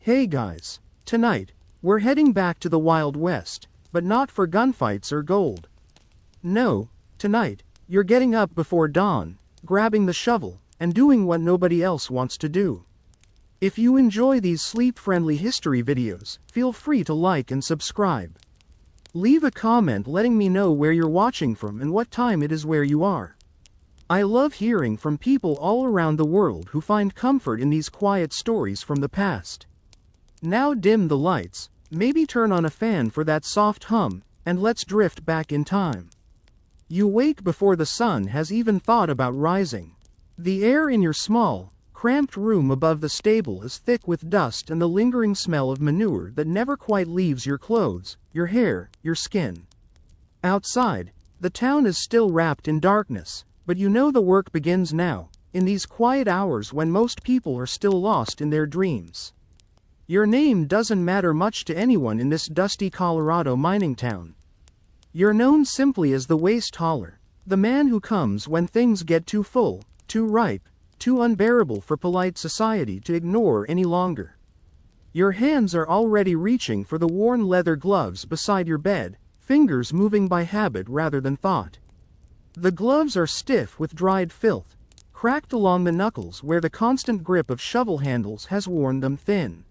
Hey guys, tonight, we're heading back to the Wild West, but not for gunfights or gold. No, tonight, you're getting up before dawn, grabbing the shovel, and doing what nobody else wants to do. If you enjoy these sleep-friendly history videos, feel free to like and subscribe. Leave a comment letting me know where you're watching from and what time it is where you are. I love hearing from people all around the world who find comfort in these quiet stories from the past. Now dim the lights, maybe turn on a fan for that soft hum, and let's drift back in time. You wake before the sun has even thought about rising. The air in your small, cramped room above the stable is thick with dust and the lingering smell of manure that never quite leaves your clothes, your hair, your skin. Outside, the town is still wrapped in darkness, but you know the work begins now, in these quiet hours when most people are still lost in their dreams. Your name doesn't matter much to anyone in this dusty Colorado mining town. You're known simply as the waste hauler, the man who comes when things get too full, too ripe, too unbearable for polite society to ignore any longer. Your hands are already reaching for the worn leather gloves beside your bed, fingers moving by habit rather than thought. The gloves are stiff with dried filth, cracked along the knuckles where the constant grip of shovel handles has worn them thin.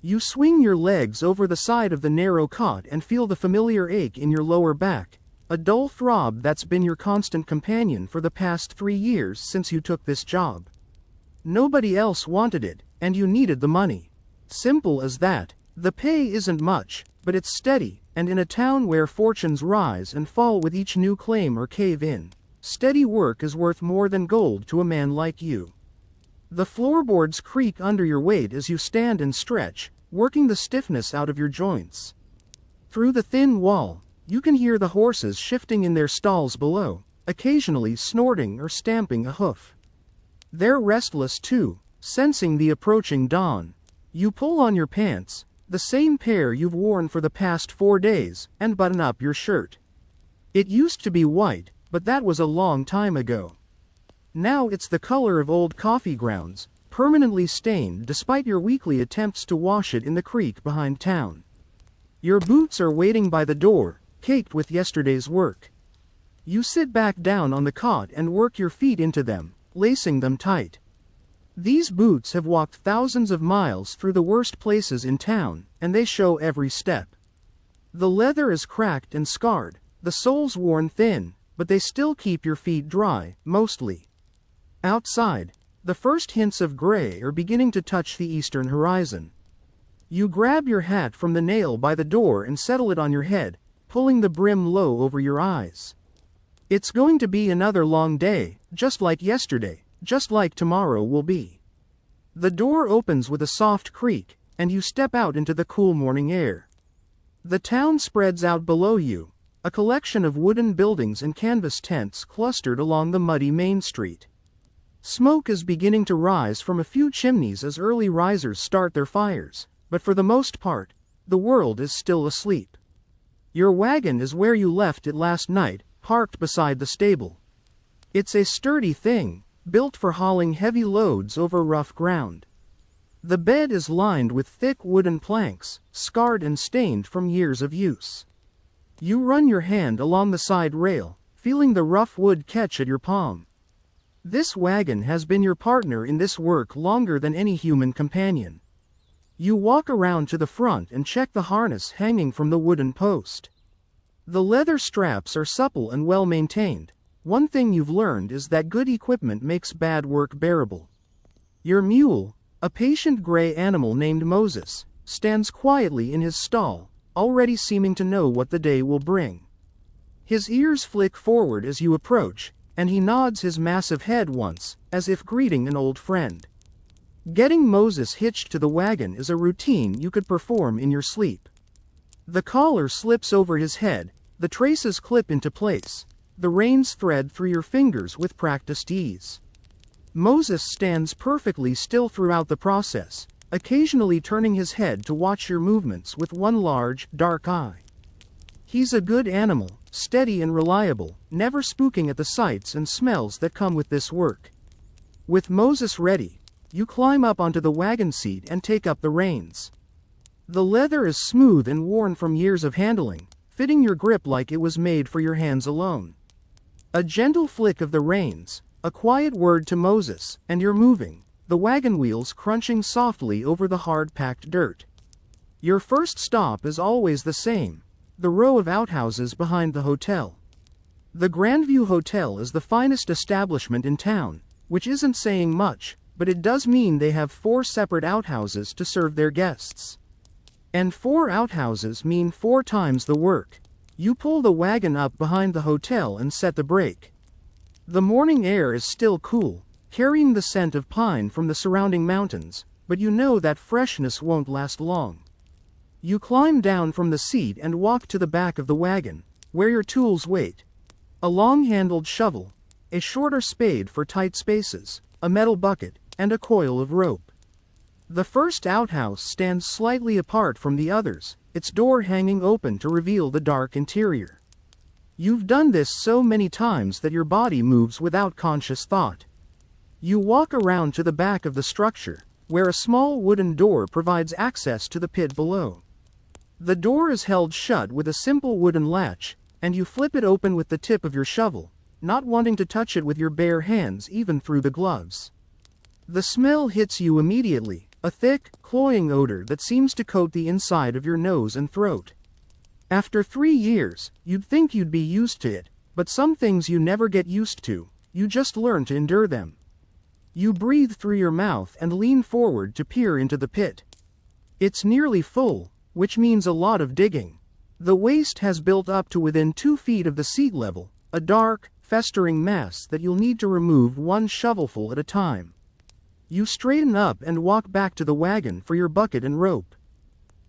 You swing your legs over the side of the narrow cot and feel the familiar ache in your lower back, a dull throb that's been your constant companion for the past 3 years since you took this job. Nobody else wanted it, and you needed the money. Simple as that. The pay isn't much, but it's steady, and in a town where fortunes rise and fall with each new claim or cave-in, steady work is worth more than gold to a man like you. The floorboards creak under your weight as you stand and stretch, working the stiffness out of your joints. Through the thin wall, you can hear the horses shifting in their stalls below, occasionally snorting or stamping a hoof. They're restless too, sensing the approaching dawn. You pull on your pants, the same pair you've worn for the past 4 days, and button up your shirt. It used to be white, but that was a long time ago. Now it's the color of old coffee grounds, permanently stained despite your weekly attempts to wash it in the creek behind town. Your boots are waiting by the door, caked with yesterday's work. You sit back down on the cot and work your feet into them, lacing them tight. These boots have walked thousands of miles through the worst places in town, and they show every step. The leather is cracked and scarred, the soles worn thin, but they still keep your feet dry, mostly. Outside, the first hints of gray are beginning to touch the eastern horizon. You grab your hat from the nail by the door and settle it on your head, pulling the brim low over your eyes. It's going to be another long day, just like yesterday, just like tomorrow will be. The door opens with a soft creak, and you step out into the cool morning air. The town spreads out below you, a collection of wooden buildings and canvas tents clustered along the muddy main street. Smoke is beginning to rise from a few chimneys as early risers start their fires, but for the most part, the world is still asleep. Your wagon is where you left it last night, parked beside the stable. It's a sturdy thing, built for hauling heavy loads over rough ground. The bed is lined with thick wooden planks, scarred and stained from years of use. You run your hand along the side rail, feeling the rough wood catch at your palm. This wagon has been your partner in this work longer than any human companion. You walk around to the front and check the harness hanging from the wooden post. The leather straps are supple and well maintained. One thing you've learned is that good equipment makes bad work bearable. Your mule, a patient gray animal named Moses, stands quietly in his stall, already seeming to know what the day will bring. His ears flick forward as you approach, and he nods his massive head once, as if greeting an old friend. Getting Moses hitched to the wagon is a routine you could perform in your sleep. The collar slips over his head, the traces clip into place, the reins thread through your fingers with practiced ease. Moses stands perfectly still throughout the process, occasionally turning his head to watch your movements with one large, dark eye. He's a good animal, steady and reliable, never spooking at the sights and smells that come with this work. With Moses ready, You climb up onto the wagon seat and take up the reins. The leather is smooth and worn from years of handling, fitting your grip like it was made for your hands alone. A gentle flick of the reins, a quiet word to Moses, and you're moving, the wagon wheels crunching softly over the hard-packed dirt. Your first stop is always the same, the row of outhouses behind the hotel. The Grandview Hotel is the finest establishment in town, which isn't saying much, but it does mean they have 4 separate outhouses to serve their guests. And 4 outhouses mean 4 times the work. You pull the wagon up behind the hotel and set the brake. The morning air is still cool, carrying the scent of pine from the surrounding mountains, but you know that freshness won't last long. You climb down from the seat and walk to the back of the wagon, where your tools wait. A long-handled shovel, a shorter spade for tight spaces, a metal bucket, and a coil of rope. The first outhouse stands slightly apart from the others, its door hanging open to reveal the dark interior. You've done this so many times that your body moves without conscious thought. You walk around to the back of the structure, where a small wooden door provides access to the pit below. The door is held shut with a simple wooden latch, and you flip it open with the tip of your shovel, not wanting to touch it with your bare hands even through the gloves. The smell hits you immediately, a thick, cloying odor that seems to coat the inside of your nose and throat. After 3 years, you'd think you'd be used to it, but some things you never get used to, you just learn to endure them. You breathe through your mouth and lean forward to peer into the pit. It's nearly full, which means a lot of digging. The waste has built up to within 2 feet of the seat level, a dark, festering mass that you'll need to remove one shovelful at a time. You straighten up and walk back to the wagon for your bucket and rope.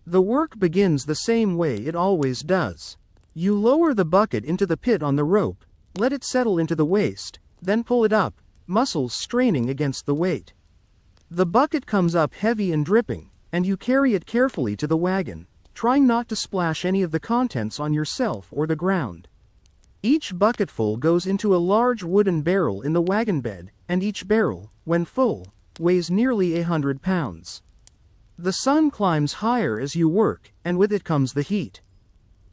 The work begins the same way it always does. You lower the bucket into the pit on the rope, let it settle into the waste, then pull it up, muscles straining against the weight. The bucket comes up heavy and dripping, and you carry it carefully to the wagon, trying not to splash any of the contents on yourself or the ground. Each bucketful goes into a large wooden barrel in the wagon bed, and each barrel, when full, weighs nearly 100 pounds. The sun climbs higher as you work, and with it comes the heat.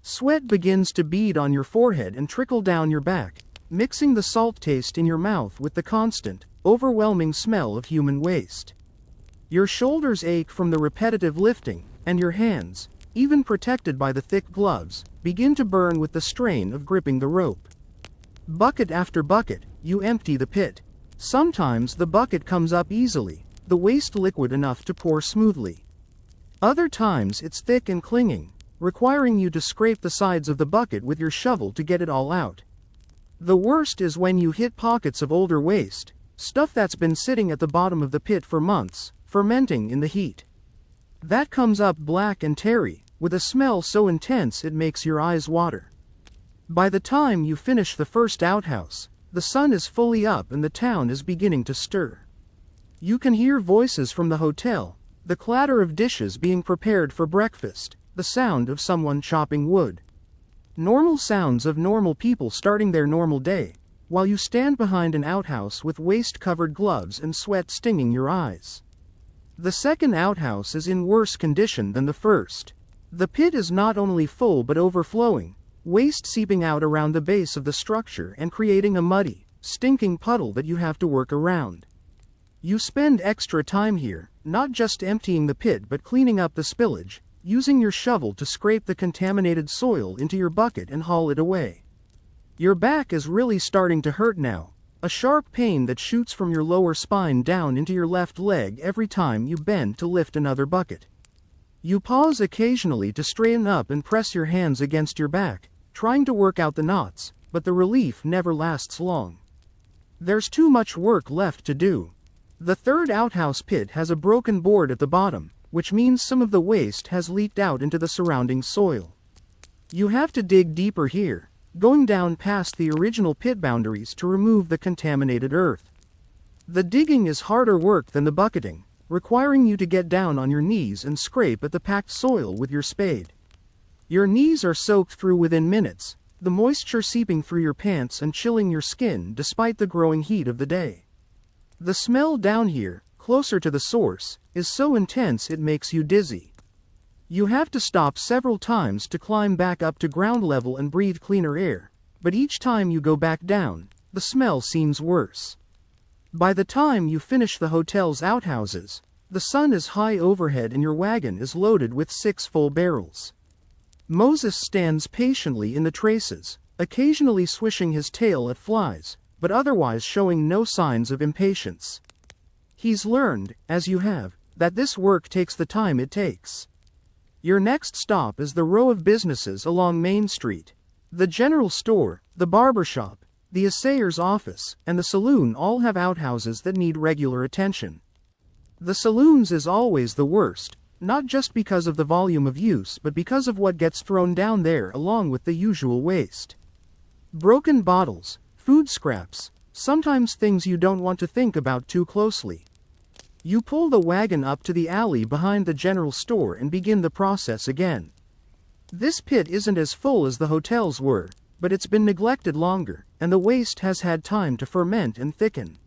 Sweat begins to bead on your forehead and trickle down your back, mixing the salt taste in your mouth with the constant, overwhelming smell of human waste. Your shoulders ache from the repetitive lifting, and your hands, even protected by the thick gloves, begin to burn with the strain of gripping the rope. Bucket after bucket, you empty the pit. Sometimes the bucket comes up easily, the waste liquid enough to pour smoothly. Other times it's thick and clinging, requiring you to scrape the sides of the bucket with your shovel to get it all out. The worst is when you hit pockets of older waste, stuff that's been sitting at the bottom of the pit for months, fermenting in the heat. That comes up black and tarry, with a smell so intense it makes your eyes water. By the time you finish the first outhouse, the sun is fully up and the town is beginning to stir. You can hear voices from the hotel, the clatter of dishes being prepared for breakfast, the sound of someone chopping wood. Normal sounds of normal people starting their normal day, while you stand behind an outhouse with waste-covered gloves and sweat stinging your eyes. The second outhouse is in worse condition than the first. The pit is not only full but overflowing, waste seeping out around the base of the structure and creating a muddy, stinking puddle that you have to work around. You spend extra time here, not just emptying the pit but cleaning up the spillage, using your shovel to scrape the contaminated soil into your bucket and haul it away. Your back is really starting to hurt now, a sharp pain that shoots from your lower spine down into your left leg every time you bend to lift another bucket. You pause occasionally to straighten up and press your hands against your back, trying to work out the knots, but the relief never lasts long. There's too much work left to do. The third outhouse pit has a broken board at the bottom, which means some of the waste has leaked out into the surrounding soil. You have to dig deeper here, going down past the original pit boundaries to remove the contaminated earth. The digging is harder work than the bucketing, requiring you to get down on your knees and scrape at the packed soil with your spade. Your knees are soaked through within minutes, the moisture seeping through your pants and chilling your skin despite the growing heat of the day. The smell down here, closer to the source, is so intense it makes you dizzy. You have to stop several times to climb back up to ground level and breathe cleaner air, but each time you go back down, the smell seems worse. By the time you finish the hotel's outhouses, the sun is high overhead and your wagon is loaded with 6 full barrels. Moses stands patiently in the traces, occasionally swishing his tail at flies, but otherwise showing no signs of impatience. He's learned, as you have, that this work takes the time it takes. Your next stop is the row of businesses along Main Street. The general store, the barber shop, the assayer's office, and the saloon all have outhouses that need regular attention. The saloons is always the worst, not just because of the volume of use but because of what gets thrown down there along with the usual waste. Broken bottles, food scraps, sometimes things you don't want to think about too closely. You pull the wagon up to the alley behind the general store and begin the process again. This pit isn't as full as the hotels were, but it's been neglected longer, and the waste has had time to ferment and thicken.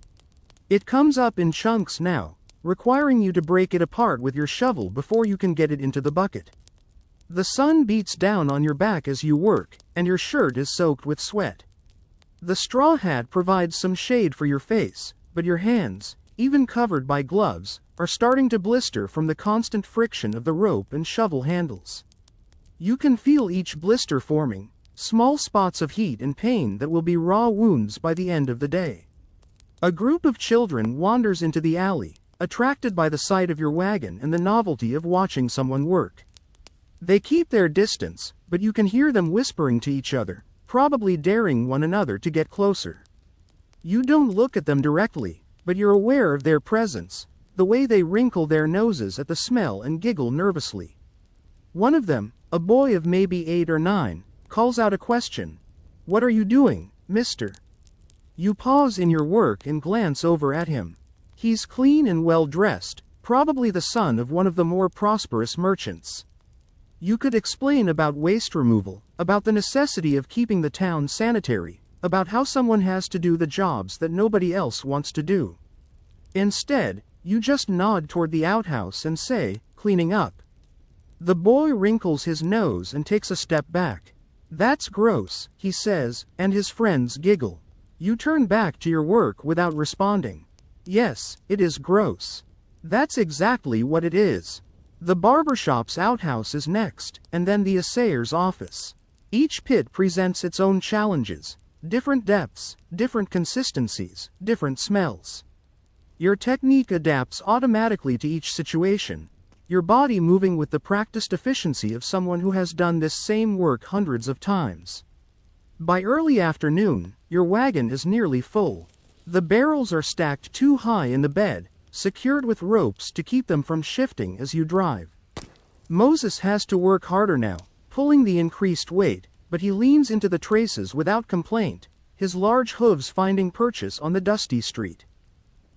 It comes up in chunks now, requiring you to break it apart with your shovel before you can get it into the bucket. The sun beats down on your back as you work, and your shirt is soaked with sweat. The straw hat provides some shade for your face, but your hands, even covered by gloves, are starting to blister from the constant friction of the rope and shovel handles. You can feel each blister forming, small spots of heat and pain that will be raw wounds by the end of the day. A group of children wanders into the alley, attracted by the sight of your wagon and the novelty of watching someone work. They keep their distance, but you can hear them whispering to each other, probably daring one another to get closer. You don't look at them directly, but you're aware of their presence, the way they wrinkle their noses at the smell and giggle nervously. One of them, a boy of maybe 8 or 9, calls out a question. "What are you doing, mister?" You pause in your work and glance over at him. He's clean and well dressed, probably the son of one of the more prosperous merchants. You could explain about waste removal, about the necessity of keeping the town sanitary, about how someone has to do the jobs that nobody else wants to do. Instead, you just nod toward the outhouse and say, "Cleaning up." The boy wrinkles his nose and takes a step back. "That's gross," he says, and his friends giggle. You turn back to your work without responding. Yes, it is gross. That's exactly what it is. The barbershop's outhouse is next, and then the assayer's office. Each pit presents its own challenges, different depths, different consistencies, different smells. Your technique adapts automatically to each situation, your body moving with the practiced efficiency of someone who has done this same work hundreds of times. By early afternoon, your wagon is nearly full. The barrels are stacked too high in the bed, secured with ropes to keep them from shifting as you drive. Moses has to work harder now, pulling the increased weight, but he leans into the traces without complaint, his large hooves finding purchase on the dusty street.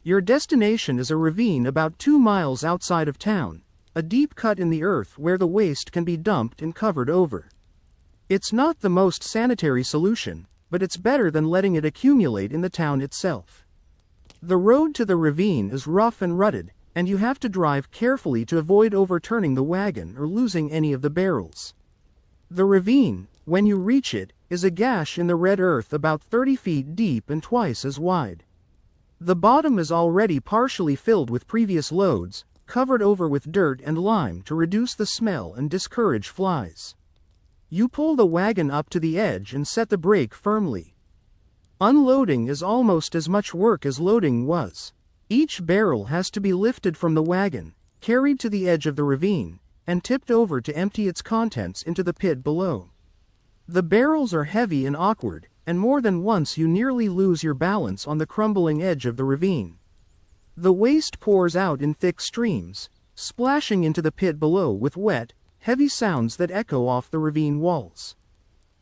Your destination is a ravine about 2 miles outside of town, a deep cut in the earth where the waste can be dumped and covered over. It's not the most sanitary solution, but it's better than letting it accumulate in the town itself. The road to the ravine is rough and rutted, and you have to drive carefully to avoid overturning the wagon or losing any of the barrels. The ravine, when you reach it, is a gash in the red earth about 30 feet deep and twice as wide. The bottom is already partially filled with previous loads, covered over with dirt and lime to reduce the smell and discourage flies. You pull the wagon up to the edge and set the brake firmly. Unloading is almost as much work as loading was. Each barrel has to be lifted from the wagon, carried to the edge of the ravine, and tipped over to empty its contents into the pit below. The barrels are heavy and awkward, and more than once you nearly lose your balance on the crumbling edge of the ravine. The waste pours out in thick streams, splashing into the pit below with wet, heavy sounds that echo off the ravine walls.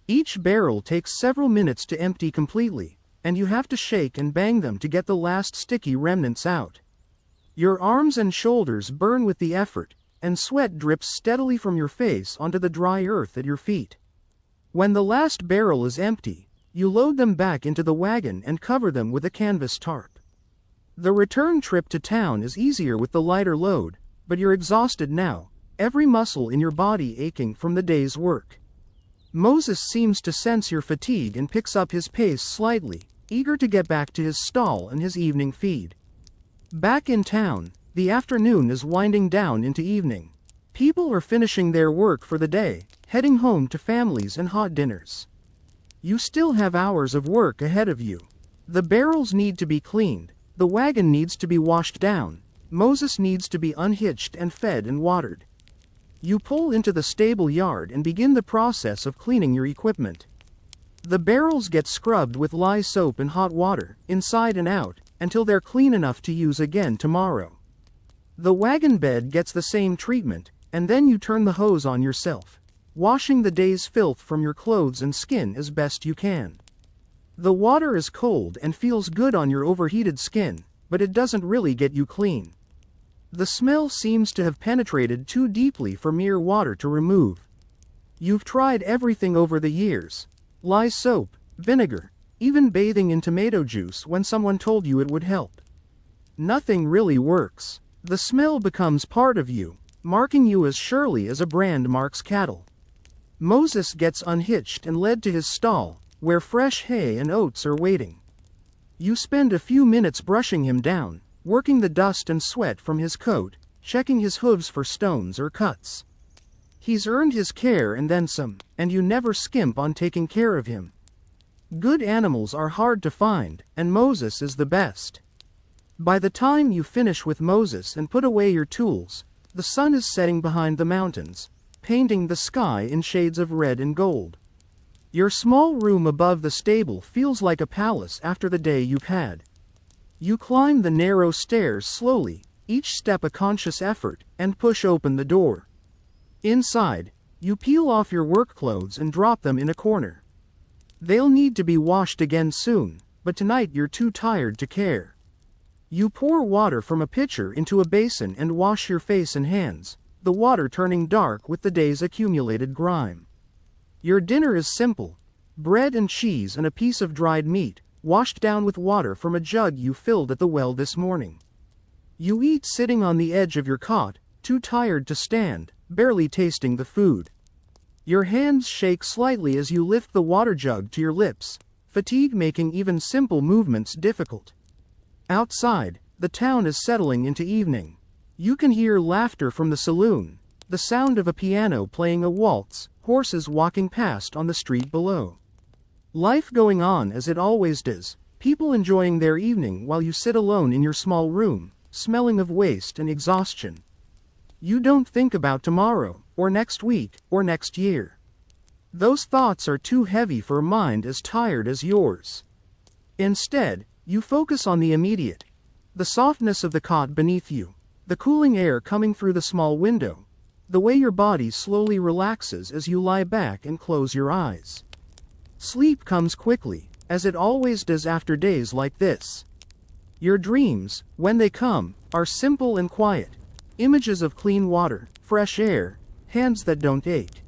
Each barrel takes several minutes to empty completely, and you have to shake and bang them to get the last sticky remnants out. Your arms and shoulders burn with the effort, and sweat drips steadily from your face onto the dry earth at your feet. When the last barrel is empty, you load them back into the wagon and cover them with a canvas tarp. The return trip to town is easier with the lighter load, but you're exhausted now, every muscle in your body aching from the day's work. Moses seems to sense your fatigue and picks up his pace slightly, eager to get back to his stall and his evening feed. Back in town, the afternoon is winding down into evening. People are finishing their work for the day, heading home to families and hot dinners. You still have hours of work ahead of you. The barrels need to be cleaned, the wagon needs to be washed down, Moses needs to be unhitched and fed and watered. You pull into the stable yard and begin the process of cleaning your equipment. The barrels get scrubbed with lye soap and hot water, inside and out, until they're clean enough to use again tomorrow. The wagon bed gets the same treatment, and then you turn the hose on yourself, washing the day's filth from your clothes and skin as best you can. The water is cold and feels good on your overheated skin, but it doesn't really get you clean. The smell seems to have penetrated too deeply for mere water to remove. You've tried everything over the years: lye soap, vinegar, even bathing in tomato juice when someone told you it would help. Nothing really works. The smell becomes part of you, marking you as surely as a brand marks cattle. Moses gets unhitched and led to his stall, where fresh hay and oats are waiting. You spend a few minutes brushing him down, working the dust and sweat from his coat, checking his hooves for stones or cuts. He's earned his care and then some, and you never skimp on taking care of him. Good animals are hard to find, and Moses is the best. By the time you finish with Moses and put away your tools, the sun is setting behind the mountains, painting the sky in shades of red and gold. Your small room above the stable feels like a palace after the day you've had. You climb the narrow stairs slowly, each step a conscious effort, and push open the door. Inside, you peel off your work clothes and drop them in a corner. They'll need to be washed again soon, but tonight you're too tired to care. You pour water from a pitcher into a basin and wash your face and hands, the water turning dark with the day's accumulated grime. Your dinner is simple: bread and cheese and a piece of dried meat, washed down with water from a jug you filled at the well this morning. You eat sitting on the edge of your cot, too tired to stand, barely tasting the food. Your hands shake slightly as you lift the water jug to your lips, fatigue making even simple movements difficult. Outside, the town is settling into evening. You can hear laughter from the saloon, the sound of a piano playing a waltz, horses walking past on the street below. Life going on as it always does, people enjoying their evening while you sit alone in your small room, smelling of waste and exhaustion. You don't think about tomorrow, or next week, or next year. Those thoughts are too heavy for a mind as tired as yours. Instead, you focus on the immediate: the softness of the cot beneath you, the cooling air coming through the small window, the way your body slowly relaxes as you lie back and close your eyes. Sleep comes quickly, as it always does after days like this. Your dreams, when they come, are simple and quiet: images of clean water, fresh air, hands that don't ache.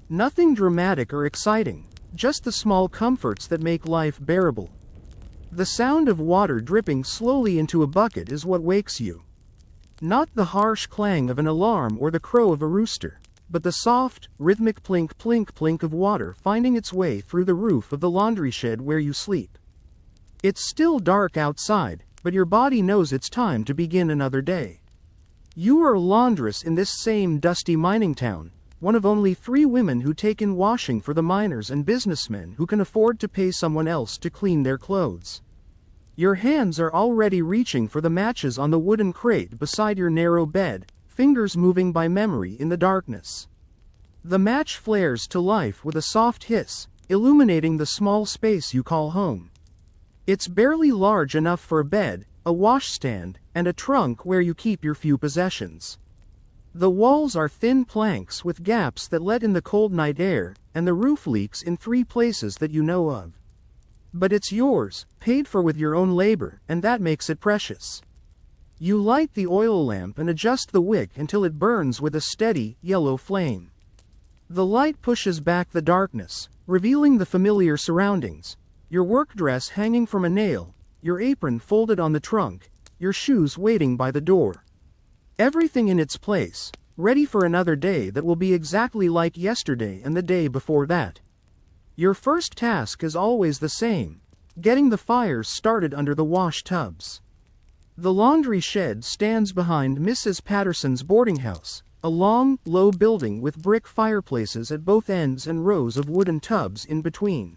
Nothing dramatic or exciting, just the small comforts that make life bearable. The sound of water dripping slowly into a bucket is what wakes you. Not the harsh clang of an alarm or the crow of a rooster, but the soft, rhythmic plink plink plink of water finding its way through the roof of the laundry shed where you sleep. It's still dark outside, but your body knows it's time to begin another day. You are a laundress in this same dusty mining town, one of only 3 women who take in washing for the miners and businessmen who can afford to pay someone else to clean their clothes. Your hands are already reaching for the matches on the wooden crate beside your narrow bed, fingers moving by memory in the darkness. The match flares to life with a soft hiss, illuminating the small space you call home. It's barely large enough for a bed, a washstand, and a trunk where you keep your few possessions. The walls are thin planks with gaps that let in the cold night air, and the roof leaks in 3 places that you know of. But it's yours, paid for with your own labor, and that makes it precious. You light the oil lamp and adjust the wick until it burns with a steady, yellow flame. The light pushes back the darkness, revealing the familiar surroundings: your work dress hanging from a nail, your apron folded on the trunk, your shoes waiting by the door. Everything in its place, ready for another day that will be exactly like yesterday and the day before that. Your first task is always the same: getting the fires started under the wash tubs. The laundry shed stands behind Mrs. Patterson's boarding house, a long, low building with brick fireplaces at both ends and rows of wooden tubs in between.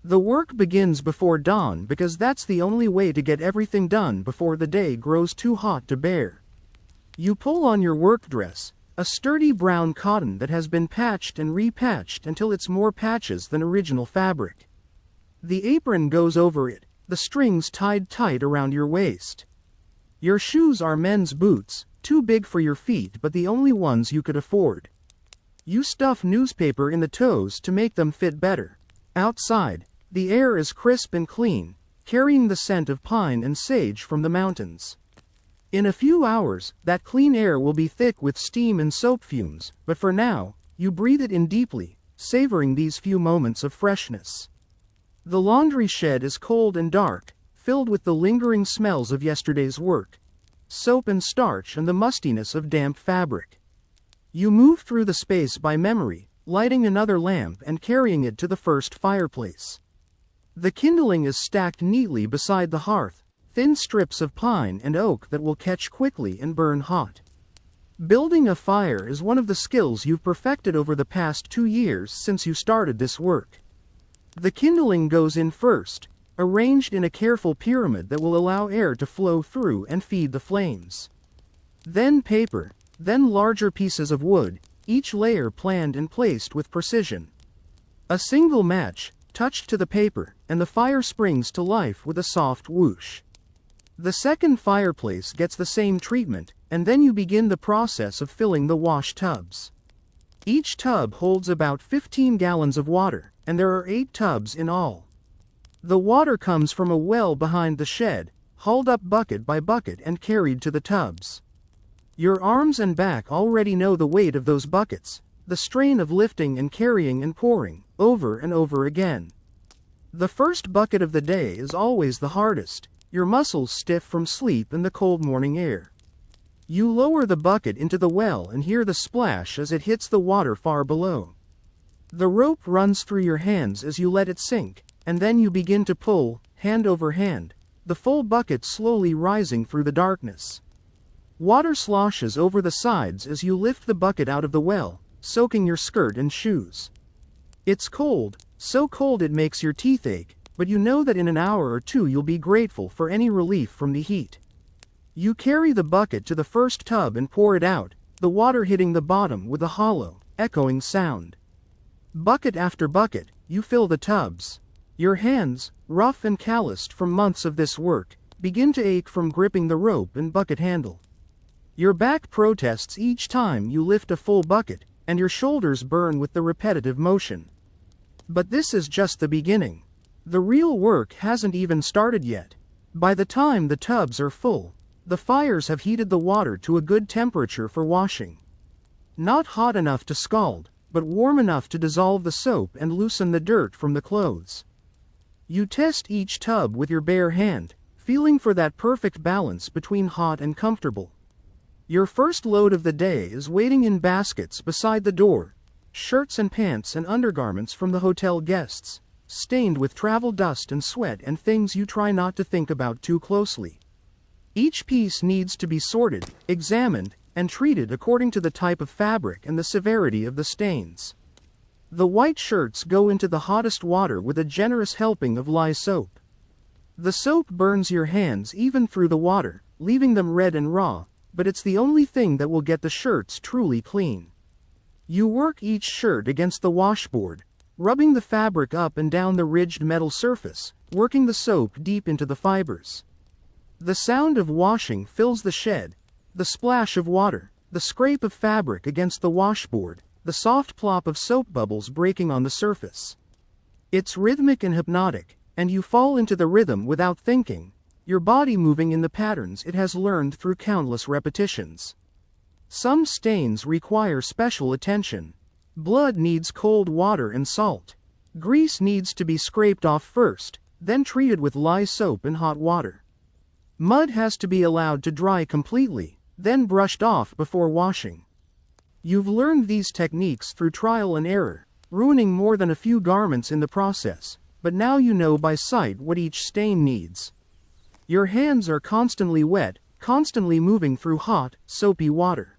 The work begins before dawn because that's the only way to get everything done before the day grows too hot to bear. You pull on your work dress, a sturdy brown cotton that has been patched and repatched until it's more patches than original fabric. The apron goes over it, the strings tied tight around your waist. Your shoes are men's boots, too big for your feet but the only ones you could afford. You stuff newspaper in the toes to make them fit better. Outside, the air is crisp and clean, carrying the scent of pine and sage from the mountains. In a few hours, that clean air will be thick with steam and soap fumes, but for now, you breathe it in deeply, savoring these few moments of freshness. The laundry shed is cold and dark, filled with the lingering smells of yesterday's work, soap and starch and the mustiness of damp fabric. You move through the space by memory, lighting another lamp and carrying it to the first fireplace. The kindling is stacked neatly beside the hearth, thin strips of pine and oak that will catch quickly and burn hot. Building a fire is one of the skills you've perfected over the past 2 years since you started this work. The kindling goes in first, arranged in a careful pyramid that will allow air to flow through and feed the flames. Then paper, then larger pieces of wood, each layer planned and placed with precision. A single match, touched to the paper, and the fire springs to life with a soft whoosh. The second fireplace gets the same treatment, and then you begin the process of filling the wash tubs. Each tub holds about 15 gallons of water, and there are 8 tubs in all. The water comes from a well behind the shed, hauled up bucket by bucket and carried to the tubs. Your arms and back already know the weight of those buckets, the strain of lifting and carrying and pouring, over and over again. The first bucket of the day is always the hardest, your muscles stiff from sleep and the cold morning air. You lower the bucket into the well and hear the splash as it hits the water far below. The rope runs through your hands as you let it sink, and then you begin to pull, hand over hand, the full bucket slowly rising through the darkness. Water sloshes over the sides as you lift the bucket out of the well, soaking your skirt and shoes. It's cold, so cold it makes your teeth ache, but you know that in an hour or two you'll be grateful for any relief from the heat. You carry the bucket to the first tub and pour it out, the water hitting the bottom with a hollow, echoing sound. Bucket after bucket, you fill the tubs. Your hands, rough and calloused from months of this work, begin to ache from gripping the rope and bucket handle. Your back protests each time you lift a full bucket, and your shoulders burn with the repetitive motion. But this is just the beginning. The real work hasn't even started yet. By the time the tubs are full, the fires have heated the water to a good temperature for washing. Not hot enough to scald, but warm enough to dissolve the soap and loosen the dirt from the clothes. You test each tub with your bare hand, feeling for that perfect balance between hot and comfortable. Your first load of the day is waiting in baskets beside the door, shirts and pants and undergarments from the hotel guests, stained with travel dust and sweat and things you try not to think about too closely. Each piece needs to be sorted, examined, and treated according to the type of fabric and the severity of the stains. The white shirts go into the hottest water with a generous helping of lye soap. The soap burns your hands even through the water, leaving them red and raw, but it's the only thing that will get the shirts truly clean. You work each shirt against the washboard, rubbing the fabric up and down the ridged metal surface, working the soap deep into the fibers. The sound of washing fills the shed, the splash of water, the scrape of fabric against the washboard, the soft plop of soap bubbles breaking on the surface. It's rhythmic and hypnotic, and you fall into the rhythm without thinking, your body moving in the patterns it has learned through countless repetitions. Some stains require special attention. Blood needs cold water and salt. Grease needs to be scraped off first, then treated with lye soap and hot water. Mud has to be allowed to dry completely, then brushed off before washing. You've learned these techniques through trial and error, ruining more than a few garments in the process, but now you know by sight what each stain needs. Your hands are constantly wet, constantly moving through hot, soapy water.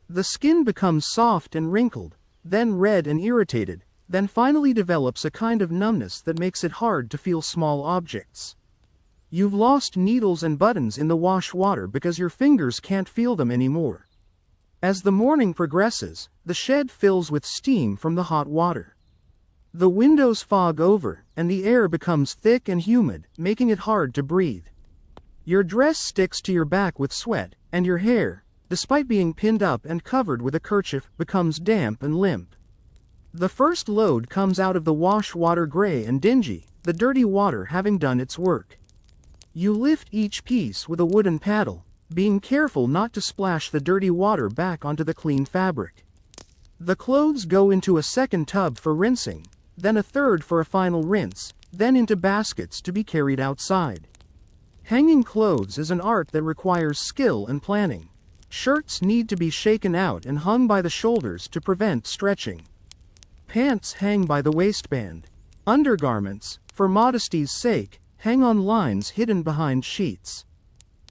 The skin becomes soft and wrinkled, then red and irritated, then finally develops a kind of numbness that makes it hard to feel small objects. You've lost needles and buttons in the wash water because your fingers can't feel them anymore. As the morning progresses, the shed fills with steam from the hot water. The windows fog over, and the air becomes thick and humid, making it hard to breathe. Your dress sticks to your back with sweat, and your hair, despite being pinned up and covered with a kerchief, becomes damp and limp. The first load comes out of the wash water gray and dingy, the dirty water having done its work. You lift each piece with a wooden paddle, being careful not to splash the dirty water back onto the clean fabric. The clothes go into a second tub for rinsing, then a third for a final rinse, then into baskets to be carried outside. Hanging clothes is an art that requires skill and planning. Shirts need to be shaken out and hung by the shoulders to prevent stretching. Pants hang by the waistband. Undergarments, for modesty's sake, hang on lines hidden behind sheets.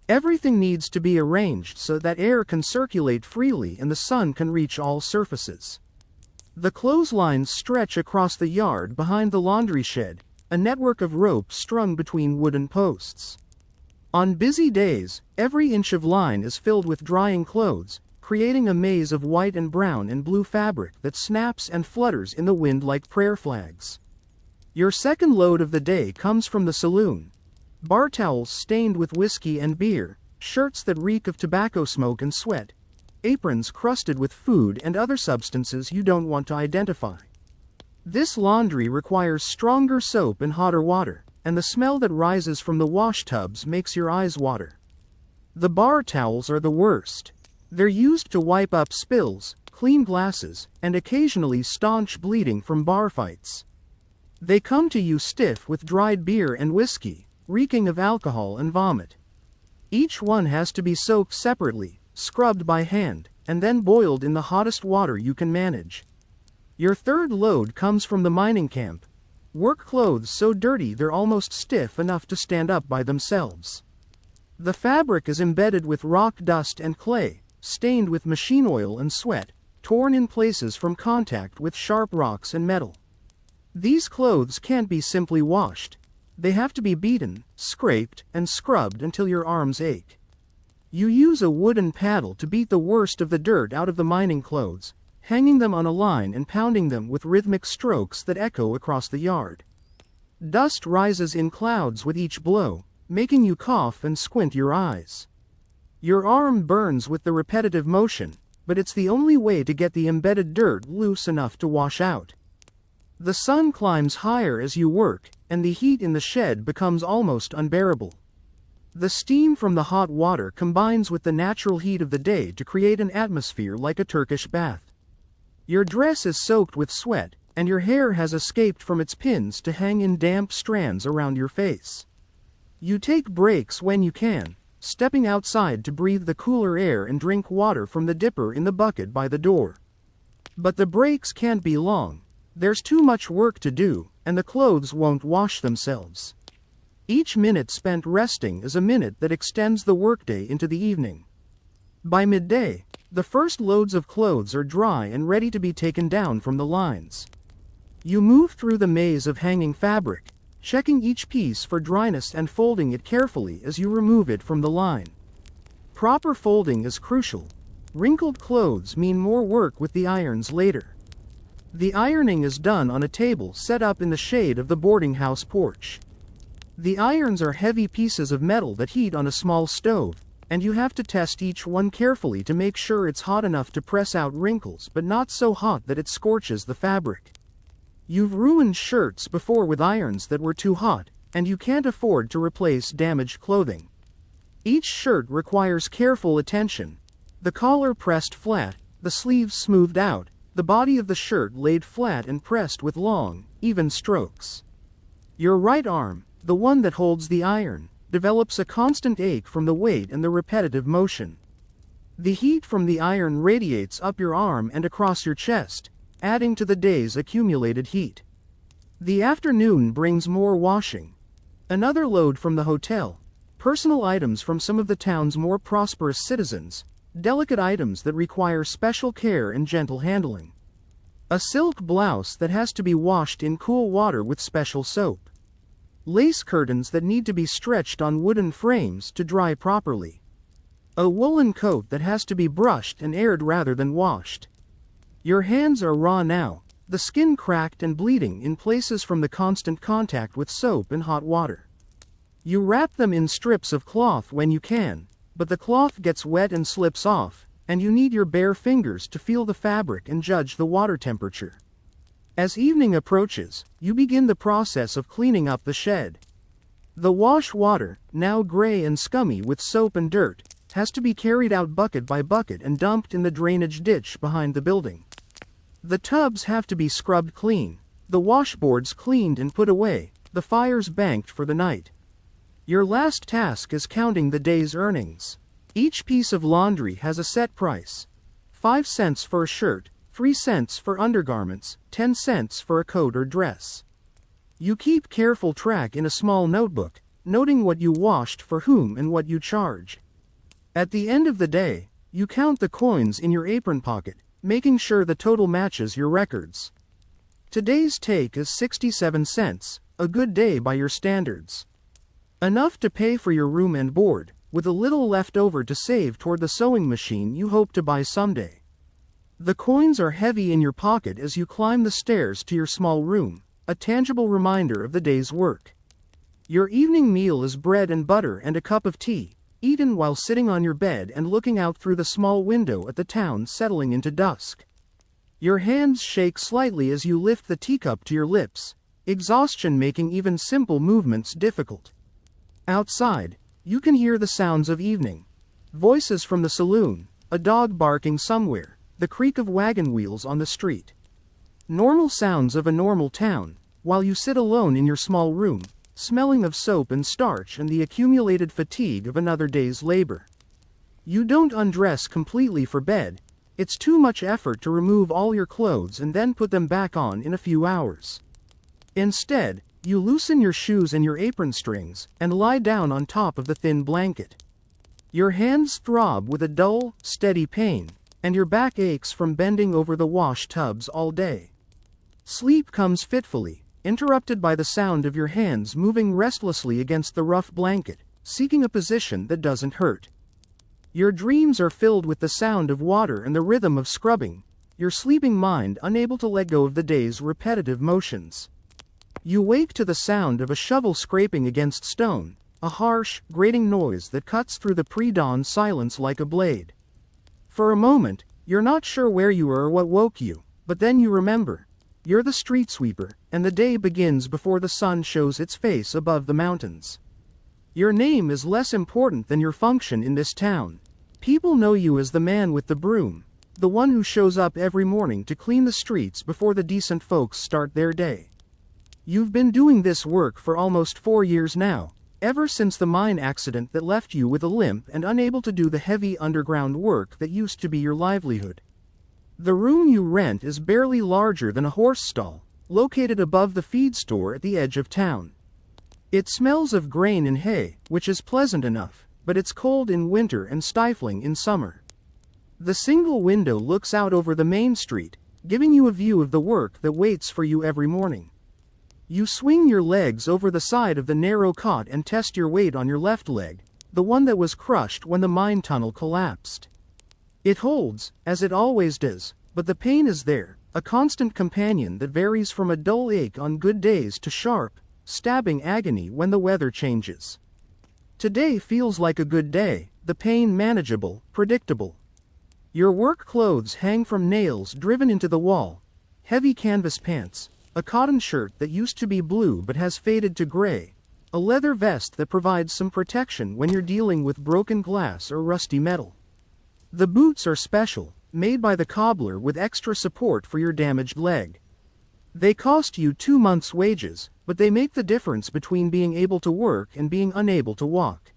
Everything needs to be arranged so that air can circulate freely and the sun can reach all surfaces. The clotheslines stretch across the yard behind the laundry shed, a network of ropes strung between wooden posts. On busy days, every inch of line is filled with drying clothes, creating a maze of white and brown and blue fabric that snaps and flutters in the wind like prayer flags. Your second load of the day comes from the saloon. Bar towels stained with whiskey and beer, shirts that reek of tobacco smoke and sweat, aprons crusted with food and other substances you don't want to identify. This laundry requires stronger soap and hotter water, and the smell that rises from the wash tubs makes your eyes water. The bar towels are the worst. They're used to wipe up spills, clean glasses, and occasionally staunch bleeding from bar fights. They come to you stiff with dried beer and whiskey, reeking of alcohol and vomit. Each one has to be soaked separately, scrubbed by hand, and then boiled in the hottest water you can manage. Your third load comes from the mining camp. Work clothes so dirty they're almost stiff enough to stand up by themselves. The fabric is embedded with rock dust and clay, stained with machine oil and sweat, torn in places from contact with sharp rocks and metal. These clothes can't be simply washed. They have to be beaten, scraped, and scrubbed until your arms ache. You use a wooden paddle to beat the worst of the dirt out of the mining clothes, hanging them on a line and pounding them with rhythmic strokes that echo across the yard. Dust rises in clouds with each blow, making you cough and squint your eyes. Your arm burns with the repetitive motion, but it's the only way to get the embedded dirt loose enough to wash out. The sun climbs higher as you work, and the heat in the shed becomes almost unbearable. The steam from the hot water combines with the natural heat of the day to create an atmosphere like a Turkish bath. Your dress is soaked with sweat, and your hair has escaped from its pins to hang in damp strands around your face. You take breaks when you can, stepping outside to breathe the cooler air and drink water from the dipper in the bucket by the door. But the breaks can't be long. There's too much work to do, and the clothes won't wash themselves. Each minute spent resting is a minute that extends the workday into the evening. By midday, the first loads of clothes are dry and ready to be taken down from the lines. You move through the maze of hanging fabric, checking each piece for dryness and folding it carefully as you remove it from the line. Proper folding is crucial. Wrinkled clothes mean more work with the irons later. The ironing is done on a table set up in the shade of the boarding house porch. The irons are heavy pieces of metal that heat on a small stove, and you have to test each one carefully to make sure it's hot enough to press out wrinkles but not so hot that it scorches the fabric. You've ruined shirts before with irons that were too hot, and you can't afford to replace damaged clothing. Each shirt requires careful attention. The collar pressed flat, the sleeves smoothed out, the body of the shirt laid flat and pressed with long, even strokes. Your right arm, the one that holds the iron, develops a constant ache from the weight and the repetitive motion. The heat from the iron radiates up your arm and across your chest, adding to the day's accumulated heat. The afternoon brings more washing. Another load from the hotel, personal items from some of the town's more prosperous citizens, delicate items that require special care and gentle handling. A silk blouse that has to be washed in cool water with special soap. Lace curtains that need to be stretched on wooden frames to dry properly. A woolen coat that has to be brushed and aired rather than washed. Your hands are raw now, the skin cracked and bleeding in places from the constant contact with soap and hot water. You wrap them in strips of cloth when you can, but the cloth gets wet and slips off, and you need your bare fingers to feel the fabric and judge the water temperature. As evening approaches, you begin the process of cleaning up the shed. The wash water, now gray and scummy with soap and dirt, has to be carried out bucket by bucket and dumped in the drainage ditch behind the building. The tubs have to be scrubbed clean, the washboards cleaned and put away, the fires banked for the night. Your last task is counting the day's earnings. Each piece of laundry has a set price. 5 cents for a shirt, 3 cents for undergarments, 10 cents for a coat or dress. You keep careful track in a small notebook, noting what you washed for whom and what you charge. At the end of the day, you count the coins in your apron pocket, making sure the total matches your records. Today's take is 67 cents, a good day by your standards. Enough to pay for your room and board, with a little left over to save toward the sewing machine you hope to buy someday. The coins are heavy in your pocket as you climb the stairs to your small room, a tangible reminder of the day's work. Your evening meal is bread and butter and a cup of tea, eaten while sitting on your bed and looking out through the small window at the town settling into dusk. Your hands shake slightly as you lift the teacup to your lips, exhaustion making even simple movements difficult. Outside, you can hear the sounds of evening. Voices from the saloon, a dog barking somewhere, the creak of wagon wheels on the street. Normal sounds of a normal town, while you sit alone in your small room, smelling of soap and starch and the accumulated fatigue of another day's labor. You don't undress completely for bed. It's too much effort to remove all your clothes and then put them back on in a few hours. Instead, you loosen your shoes and your apron strings, and lie down on top of the thin blanket. Your hands throb with a dull, steady pain, and your back aches from bending over the wash tubs all day. Sleep comes fitfully, interrupted by the sound of your hands moving restlessly against the rough blanket, seeking a position that doesn't hurt. Your dreams are filled with the sound of water and the rhythm of scrubbing, your sleeping mind unable to let go of the day's repetitive motions. You wake to the sound of a shovel scraping against stone, a harsh, grating noise that cuts through the pre-dawn silence like a blade. For a moment, you're not sure where you are or what woke you, but then you remember. You're the street sweeper, and the day begins before the sun shows its face above the mountains. Your name is less important than your function in this town. People know you as the man with the broom, the one who shows up every morning to clean the streets before the decent folks start their day. You've been doing this work for almost 4 years now, ever since the mine accident that left you with a limp and unable to do the heavy underground work that used to be your livelihood. The room you rent is barely larger than a horse stall, located above the feed store at the edge of town. It smells of grain and hay, which is pleasant enough, but it's cold in winter and stifling in summer. The single window looks out over the main street, giving you a view of the work that waits for you every morning. You swing your legs over the side of the narrow cot and test your weight on your left leg, the one that was crushed when the mine tunnel collapsed. It holds, as it always does, but the pain is there, a constant companion that varies from a dull ache on good days to sharp, stabbing agony when the weather changes. Today feels like a good day, the pain manageable, predictable. Your work clothes hang from nails driven into the wall, heavy canvas pants, a cotton shirt that used to be blue but has faded to gray, a leather vest that provides some protection when you're dealing with broken glass or rusty metal. The boots are special, made by the cobbler with extra support for your damaged leg. They cost you 2 months' wages, but they make the difference between being able to work and being unable to walk.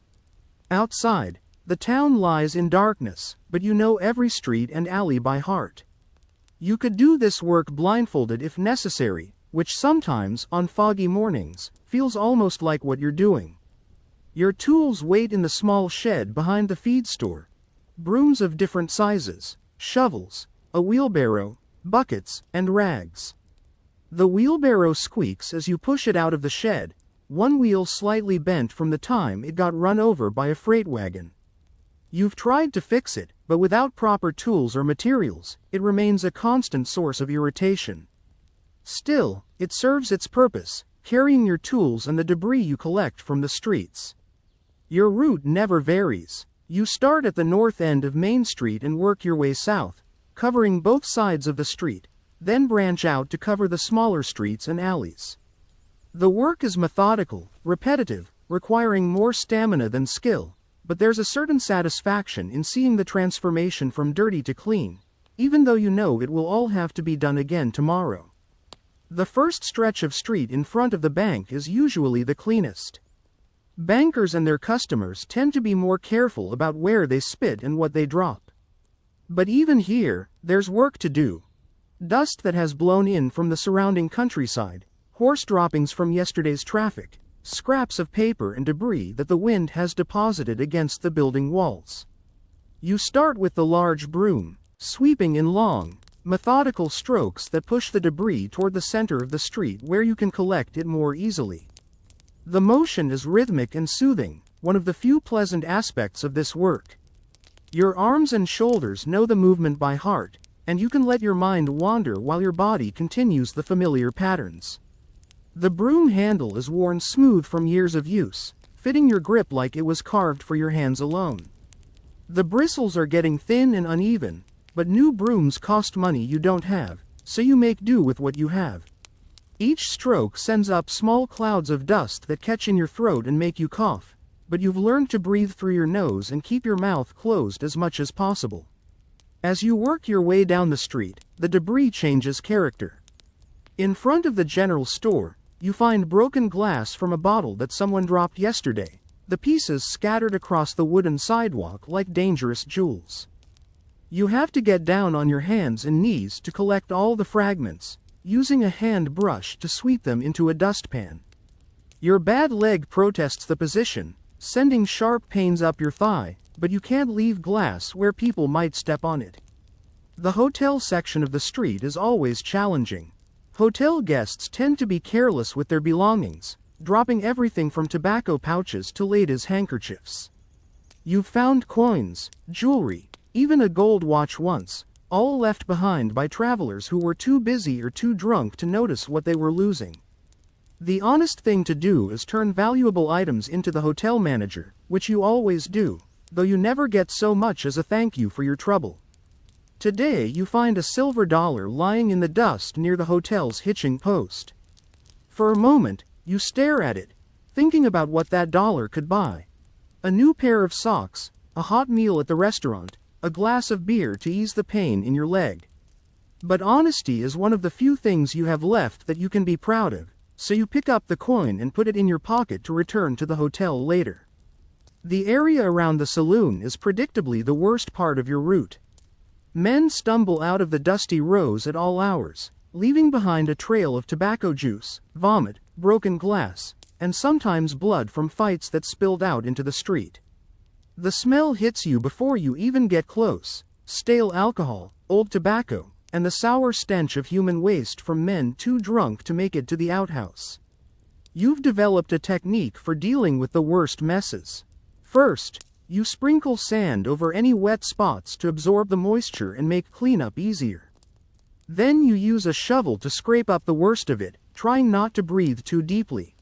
Outside, the town lies in darkness, but you know every street and alley by heart. You could do this work blindfolded if necessary, which sometimes, on foggy mornings, feels almost like what you're doing. Your tools wait in the small shed behind the feed store. Brooms of different sizes, shovels, a wheelbarrow, buckets, and rags. The wheelbarrow squeaks as you push it out of the shed, one wheel slightly bent from the time it got run over by a freight wagon. You've tried to fix it, but without proper tools or materials, it remains a constant source of irritation. Still, it serves its purpose, carrying your tools and the debris you collect from the streets. Your route never varies. You start at the north end of Main Street and work your way south, covering both sides of the street, then branch out to cover the smaller streets and alleys. The work is methodical, repetitive, requiring more stamina than skill, but there's a certain satisfaction in seeing the transformation from dirty to clean, even though you know it will all have to be done again tomorrow. The first stretch of street in front of the bank is usually the cleanest. Bankers and their customers tend to be more careful about where they spit and what they drop. But even here, there's work to do. Dust that has blown in from the surrounding countryside, horse droppings from yesterday's traffic, scraps of paper and debris that the wind has deposited against the building walls. You start with the large broom, sweeping in long, methodical strokes that push the debris toward the center of the street where you can collect it more easily. The motion is rhythmic and soothing, one of the few pleasant aspects of this work. Your arms and shoulders know the movement by heart, and you can let your mind wander while your body continues the familiar patterns. The broom handle is worn smooth from years of use, fitting your grip like it was carved for your hands alone. The bristles are getting thin and uneven, but new brooms cost money you don't have, so you make do with what you have. Each stroke sends up small clouds of dust that catch in your throat and make you cough, but you've learned to breathe through your nose and keep your mouth closed as much as possible. As you work your way down the street, the debris changes character. In front of the general store, you find broken glass from a bottle that someone dropped yesterday, the pieces scattered across the wooden sidewalk like dangerous jewels. You have to get down on your hands and knees to collect all the fragments, using a hand brush to sweep them into a dustpan. Your bad leg protests the position, sending sharp pains up your thigh, but you can't leave glass where people might step on it. The hotel section of the street is always challenging. Hotel guests tend to be careless with their belongings, dropping everything from tobacco pouches to ladies' handkerchiefs. You've found coins, jewelry, even a gold watch once, all left behind by travelers who were too busy or too drunk to notice what they were losing. The honest thing to do is turn valuable items into the hotel manager, which you always do, though you never get so much as a thank you for your trouble. Today you find a silver dollar lying in the dust near the hotel's hitching post. For a moment, you stare at it, thinking about what that dollar could buy. A new pair of socks, a hot meal at the restaurant, a glass of beer to ease the pain in your leg. But honesty is one of the few things you have left that you can be proud of, so you pick up the coin and put it in your pocket to return to the hotel later. The area around the saloon is predictably the worst part of your route. Men stumble out of the dusty rows at all hours, leaving behind a trail of tobacco juice, vomit, broken glass, and sometimes blood from fights that spilled out into the street. The smell hits you before you even get close: stale alcohol, old tobacco, and the sour stench of human waste from men too drunk to make it to the outhouse. You've developed a technique for dealing with the worst messes. First, you sprinkle sand over any wet spots to absorb the moisture and make cleanup easier. Then you use a shovel to scrape up the worst of it, trying not to breathe too deeply.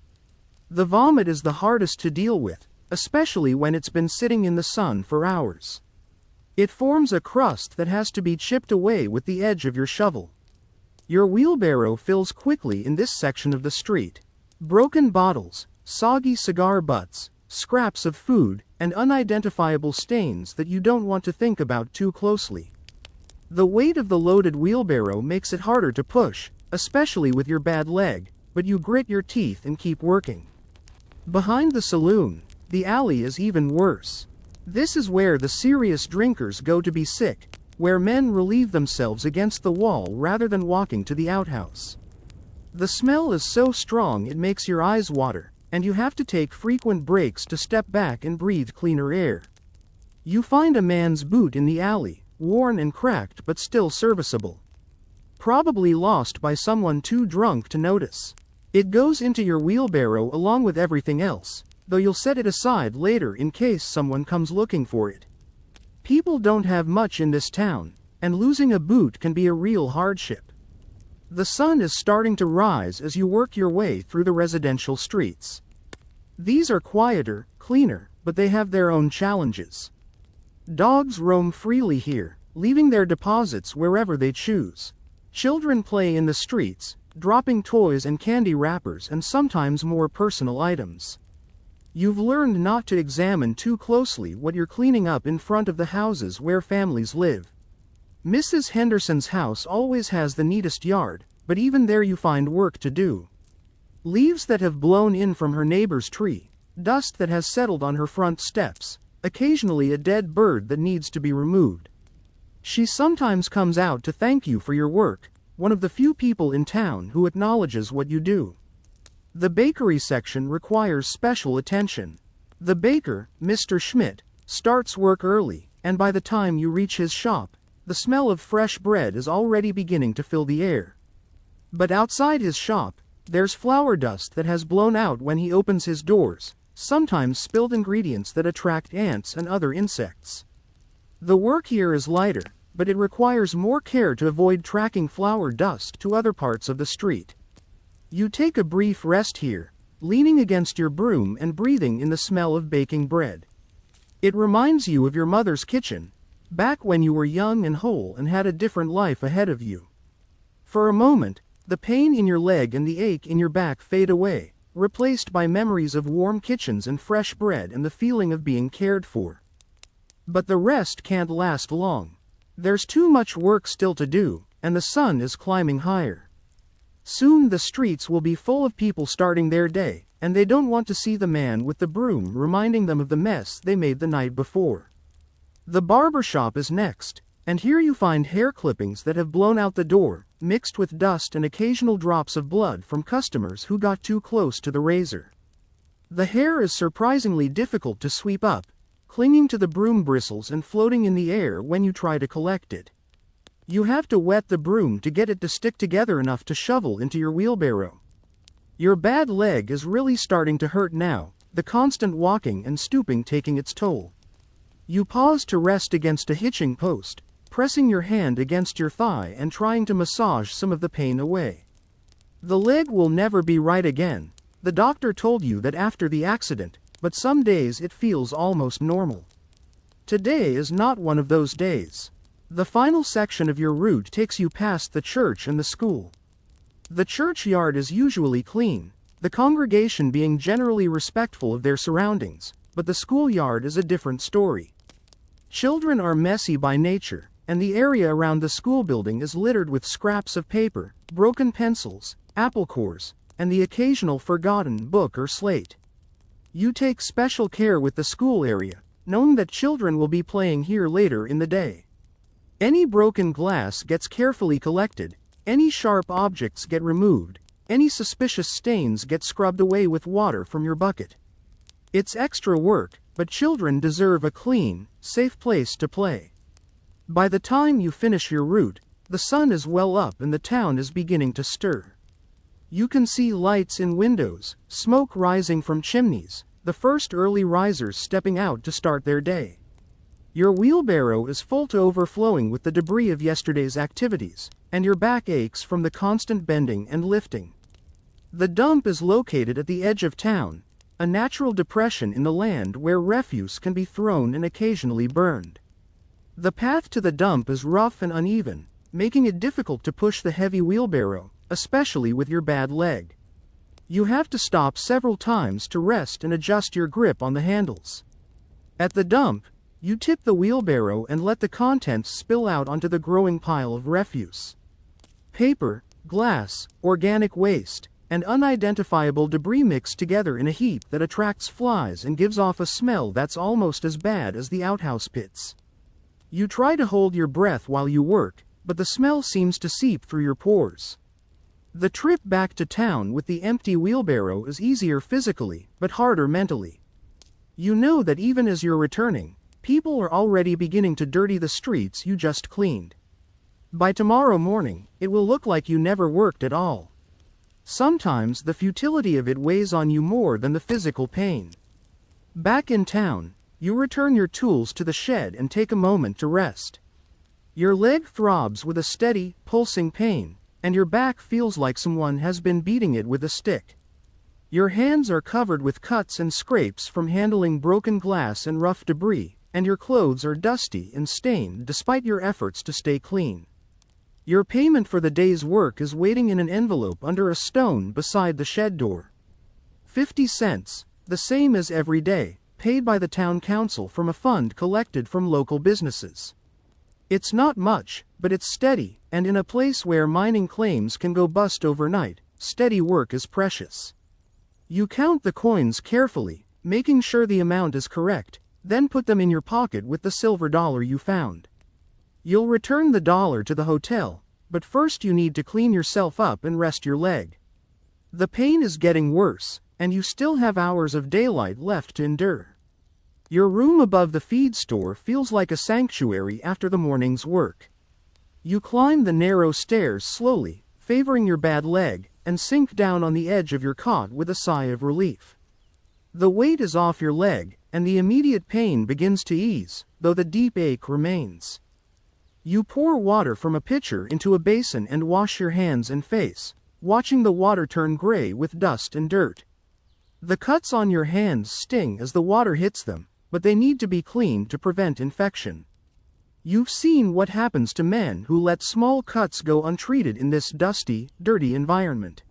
The vomit is the hardest to deal with, especially when it's been sitting in the sun for hours. It forms a crust that has to be chipped away with the edge of your shovel. Your wheelbarrow fills quickly in this section of the street. Broken bottles, soggy cigar butts, scraps of food, and unidentifiable stains that you don't want to think about too closely. The weight of the loaded wheelbarrow makes it harder to push, especially with your bad leg, but you grit your teeth and keep working. Behind the saloon, the alley is even worse. This is where the serious drinkers go to be sick, where men relieve themselves against the wall rather than walking to the outhouse. The smell is so strong it makes your eyes water, and you have to take frequent breaks to step back and breathe cleaner air. You find a man's boot in the alley, worn and cracked but still serviceable. Probably lost by someone too drunk to notice. It goes into your wheelbarrow along with everything else, though you'll set it aside later in case someone comes looking for it. People don't have much in this town, and losing a boot can be a real hardship. The sun is starting to rise as you work your way through the residential streets. These are quieter, cleaner, but they have their own challenges. Dogs roam freely here, leaving their deposits wherever they choose. Children play in the streets, dropping toys and candy wrappers and sometimes more personal items. You've learned not to examine too closely what you're cleaning up in front of the houses where families live. Mrs. Henderson's house always has the neatest yard, but even there you find work to do. Leaves that have blown in from her neighbor's tree, dust that has settled on her front steps, occasionally a dead bird that needs to be removed. She sometimes comes out to thank you for your work, one of the few people in town who acknowledges what you do. The bakery section requires special attention. The baker, Mr. Schmidt, starts work early, and by the time you reach his shop, the smell of fresh bread is already beginning to fill the air. But outside his shop, there's flour dust that has blown out when he opens his doors, sometimes spilled ingredients that attract ants and other insects. The work here is lighter, but it requires more care to avoid tracking flour dust to other parts of the street. You take a brief rest here, leaning against your broom and breathing in the smell of baking bread. It reminds you of your mother's kitchen, back when you were young and whole and had a different life ahead of you. For a moment, the pain in your leg and the ache in your back fade away, replaced by memories of warm kitchens and fresh bread and the feeling of being cared for. But the rest can't last long. There's too much work still to do, and the sun is climbing higher. Soon the streets will be full of people starting their day, and they don't want to see the man with the broom reminding them of the mess they made the night before. The barber shop is next, and here you find hair clippings that have blown out the door, mixed with dust and occasional drops of blood from customers who got too close to the razor. The hair is surprisingly difficult to sweep up, clinging to the broom bristles and floating in the air when you try to collect it. You have to wet the broom to get it to stick together enough to shovel into your wheelbarrow. Your bad leg is really starting to hurt now, the constant walking and stooping taking its toll. You pause to rest against a hitching post, pressing your hand against your thigh and trying to massage some of the pain away. The leg will never be right again. The doctor told you that after the accident, but some days it feels almost normal. Today is not one of those days. The final section of your route takes you past the church and the school. The churchyard is usually clean, the congregation being generally respectful of their surroundings, but the schoolyard is a different story. Children are messy by nature, and the area around the school building is littered with scraps of paper, broken pencils, apple cores, and the occasional forgotten book or slate. You take special care with the school area, knowing that children will be playing here later in the day. Any broken glass gets carefully collected, any sharp objects get removed, any suspicious stains get scrubbed away with water from your bucket. It's extra work, but children deserve a clean, safe place to play. By the time you finish your route, the sun is well up and the town is beginning to stir. You can see lights in windows, smoke rising from chimneys, the first early risers stepping out to start their day. Your wheelbarrow is full to overflowing with the debris of yesterday's activities, and your back aches from the constant bending and lifting. The dump is located at the edge of town, a natural depression in the land where refuse can be thrown and occasionally burned. The path to the dump is rough and uneven, making it difficult to push the heavy wheelbarrow, especially with your bad leg. You have to stop several times to rest and adjust your grip on the handles. At the dump, you tip the wheelbarrow and let the contents spill out onto the growing pile of refuse. Paper, glass, organic waste, and unidentifiable debris mixed together in a heap that attracts flies and gives off a smell that's almost as bad as the outhouse pits. You try to hold your breath while you work, but the smell seems to seep through your pores. The trip back to town with the empty wheelbarrow is easier physically, but harder mentally. You know that even as you're returning, people are already beginning to dirty the streets you just cleaned. By tomorrow morning, it will look like you never worked at all. Sometimes the futility of it weighs on you more than the physical pain. Back in town, you return your tools to the shed and take a moment to rest. Your leg throbs with a steady, pulsing pain, and your back feels like someone has been beating it with a stick. Your hands are covered with cuts and scrapes from handling broken glass and rough debris, and your clothes are dusty and stained despite your efforts to stay clean. Your payment for the day's work is waiting in an envelope under a stone beside the shed door. 50 cents, the same as every day, paid by the town council from a fund collected from local businesses. It's not much, but it's steady, and in a place where mining claims can go bust overnight, steady work is precious. You count the coins carefully, making sure the amount is correct, then put them in your pocket with the silver dollar you found. You'll return the dollar to the hotel, but first you need to clean yourself up and rest your leg. The pain is getting worse, and you still have hours of daylight left to endure. Your room above the feed store feels like a sanctuary after the morning's work. You climb the narrow stairs slowly, favoring your bad leg, and sink down on the edge of your cot with a sigh of relief. The weight is off your leg, and the immediate pain begins to ease, though the deep ache remains. You pour water from a pitcher into a basin and wash your hands and face, watching the water turn gray with dust and dirt. The cuts on your hands sting as the water hits them, but they need to be cleaned to prevent infection. You've seen what happens to men who let small cuts go untreated in this dusty, dirty environment.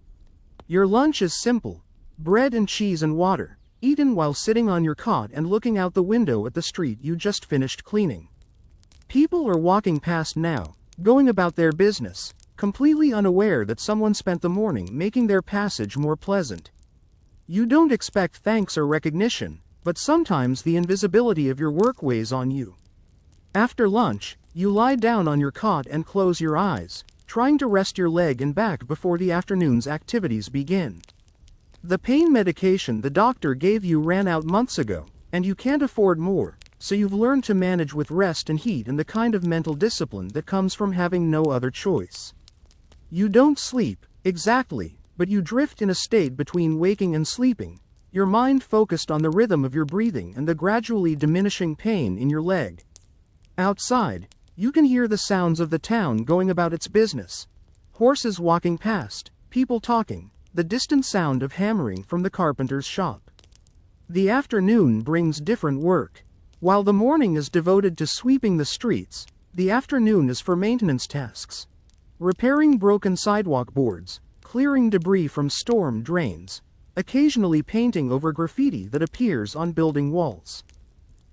Your lunch is simple: bread and cheese and water, eaten while sitting on your cot and looking out the window at the street you just finished cleaning. People are walking past now, going about their business, completely unaware that someone spent the morning making their passage more pleasant. You don't expect thanks or recognition, but sometimes the invisibility of your work weighs on you. After lunch, you lie down on your cot and close your eyes, trying to rest your leg and back before the afternoon's activities begin. The pain medication the doctor gave you ran out months ago, and you can't afford more, so you've learned to manage with rest and heat and the kind of mental discipline that comes from having no other choice. You don't sleep, exactly, but you drift in a state between waking and sleeping, your mind focused on the rhythm of your breathing and the gradually diminishing pain in your leg. Outside, you can hear the sounds of the town going about its business. Horses walking past, people talking, the distant sound of hammering from the carpenter's shop. The afternoon brings different work. While the morning is devoted to sweeping the streets, the afternoon is for maintenance tasks. Repairing broken sidewalk boards, clearing debris from storm drains, occasionally painting over graffiti that appears on building walls.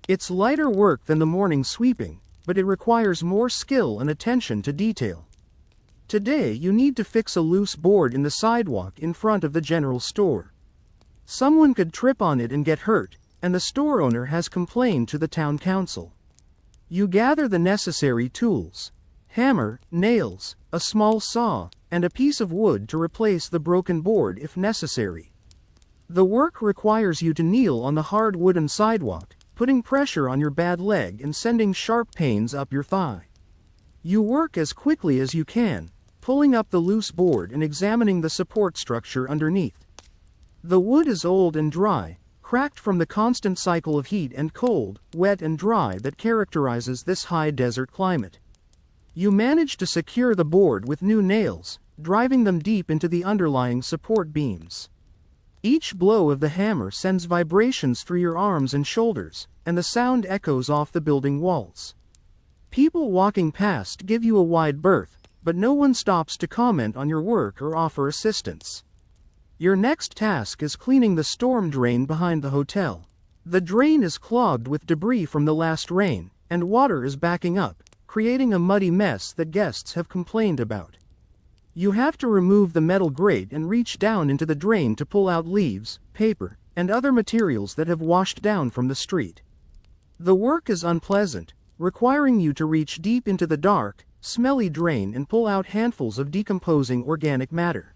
It's lighter work than the morning sweeping, but it requires more skill and attention to detail. Today you need to fix a loose board in the sidewalk in front of the general store. Someone could trip on it and get hurt, and the store owner has complained to the town council. You gather the necessary tools: hammer, nails, a small saw, and a piece of wood to replace the broken board if necessary. The work requires you to kneel on the hard wooden sidewalk, putting pressure on your bad leg and sending sharp pains up your thigh. You work as quickly as you can, pulling up the loose board and examining the support structure underneath. The wood is old and dry, cracked from the constant cycle of heat and cold, wet and dry that characterizes this high desert climate. You manage to secure the board with new nails, driving them deep into the underlying support beams. Each blow of the hammer sends vibrations through your arms and shoulders, and the sound echoes off the building walls. People walking past give you a wide berth, but no one stops to comment on your work or offer assistance. Your next task is cleaning the storm drain behind the hotel. The drain is clogged with debris from the last rain, and water is backing up, creating a muddy mess that guests have complained about. You have to remove the metal grate and reach down into the drain to pull out leaves, paper, and other materials that have washed down from the street. The work is unpleasant, requiring you to reach deep into the dark, smelly drain and pull out handfuls of decomposing organic matter.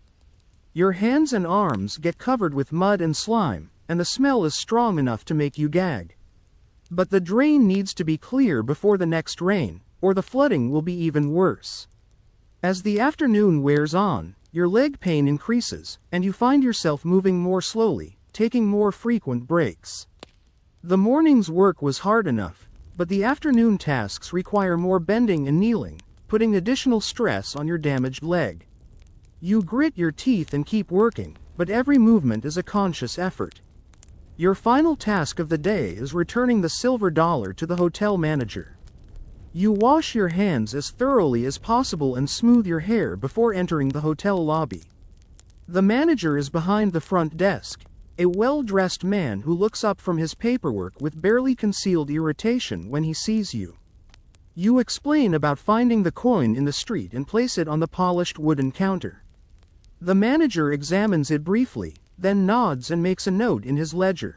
Your hands and arms get covered with mud and slime, and the smell is strong enough to make you gag. But the drain needs to be clear before the next rain, or the flooding will be even worse. As the afternoon wears on, your leg pain increases, and you find yourself moving more slowly, taking more frequent breaks. The morning's work was hard enough, but the afternoon tasks require more bending and kneeling, putting additional stress on your damaged leg. You grit your teeth and keep working, but every movement is a conscious effort. Your final task of the day is returning the silver dollar to the hotel manager. You wash your hands as thoroughly as possible and smooth your hair before entering the hotel lobby. The manager is behind the front desk, a well-dressed man who looks up from his paperwork with barely concealed irritation when he sees you. You explain about finding the coin in the street and place it on the polished wooden counter. The manager examines it briefly, then nods and makes a note in his ledger.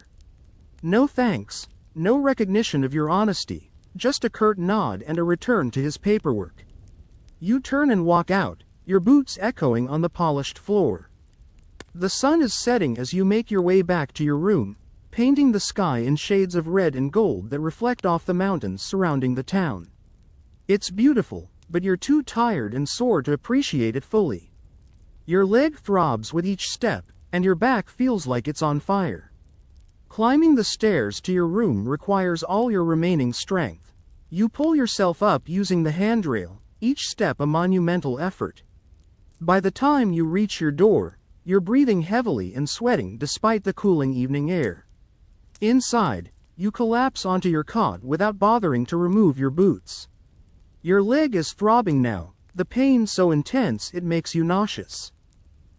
No thanks, no recognition of your honesty, just a curt nod and a return to his paperwork. You turn and walk out, your boots echoing on the polished floor. The sun is setting as you make your way back to your room, painting the sky in shades of red and gold that reflect off the mountains surrounding the town. It's beautiful, but you're too tired and sore to appreciate it fully. Your leg throbs with each step, and your back feels like it's on fire. Climbing the stairs to your room requires all your remaining strength. You pull yourself up using the handrail, each step a monumental effort. By the time you reach your door, you're breathing heavily and sweating despite the cooling evening air. Inside, you collapse onto your cot without bothering to remove your boots. Your leg is throbbing now, the pain so intense it makes you nauseous.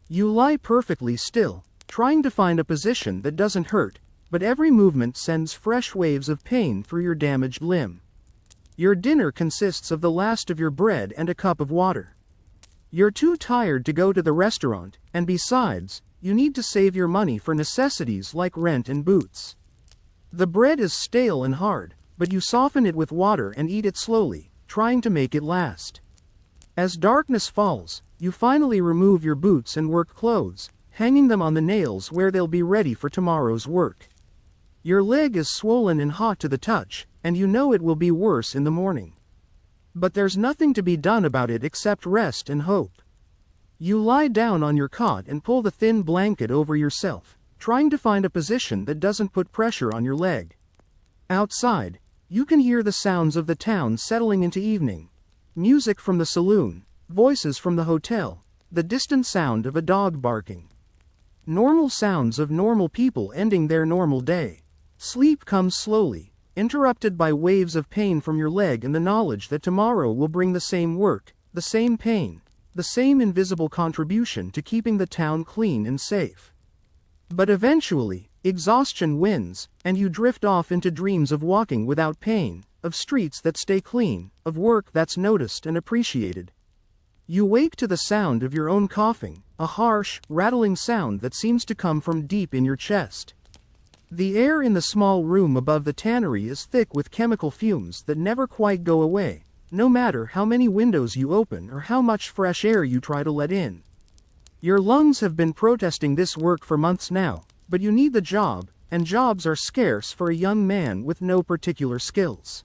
You lie perfectly still, trying to find a position that doesn't hurt, but every movement sends fresh waves of pain through your damaged limb. Your dinner consists of the last of your bread and a cup of water. You're too tired to go to the restaurant, and besides, you need to save your money for necessities like rent and boots. The bread is stale and hard, but you soften it with water and eat it slowly, trying to make it last. As darkness falls, you finally remove your boots and work clothes, hanging them on the nails where they'll be ready for tomorrow's work. Your leg is swollen and hot to the touch, and you know it will be worse in the morning. But there's nothing to be done about it except rest and hope. You lie down on your cot and pull the thin blanket over yourself, trying to find a position that doesn't put pressure on your leg. Outside, you can hear the sounds of the town settling into evening. Music from the saloon, voices from the hotel, the distant sound of a dog barking. Normal sounds of normal people ending their normal day. Sleep comes slowly, interrupted by waves of pain from your leg and the knowledge that tomorrow will bring the same work, the same pain, the same invisible contribution to keeping the town clean and safe. But eventually, exhaustion wins, and you drift off into dreams of walking without pain, of streets that stay clean, of work that's noticed and appreciated. You wake to the sound of your own coughing, a harsh, rattling sound that seems to come from deep in your chest. The air in the small room above the tannery is thick with chemical fumes that never quite go away, no matter how many windows you open or how much fresh air you try to let in. Your lungs have been protesting this work for months now, but you need the job, and jobs are scarce for a young man with no particular skills.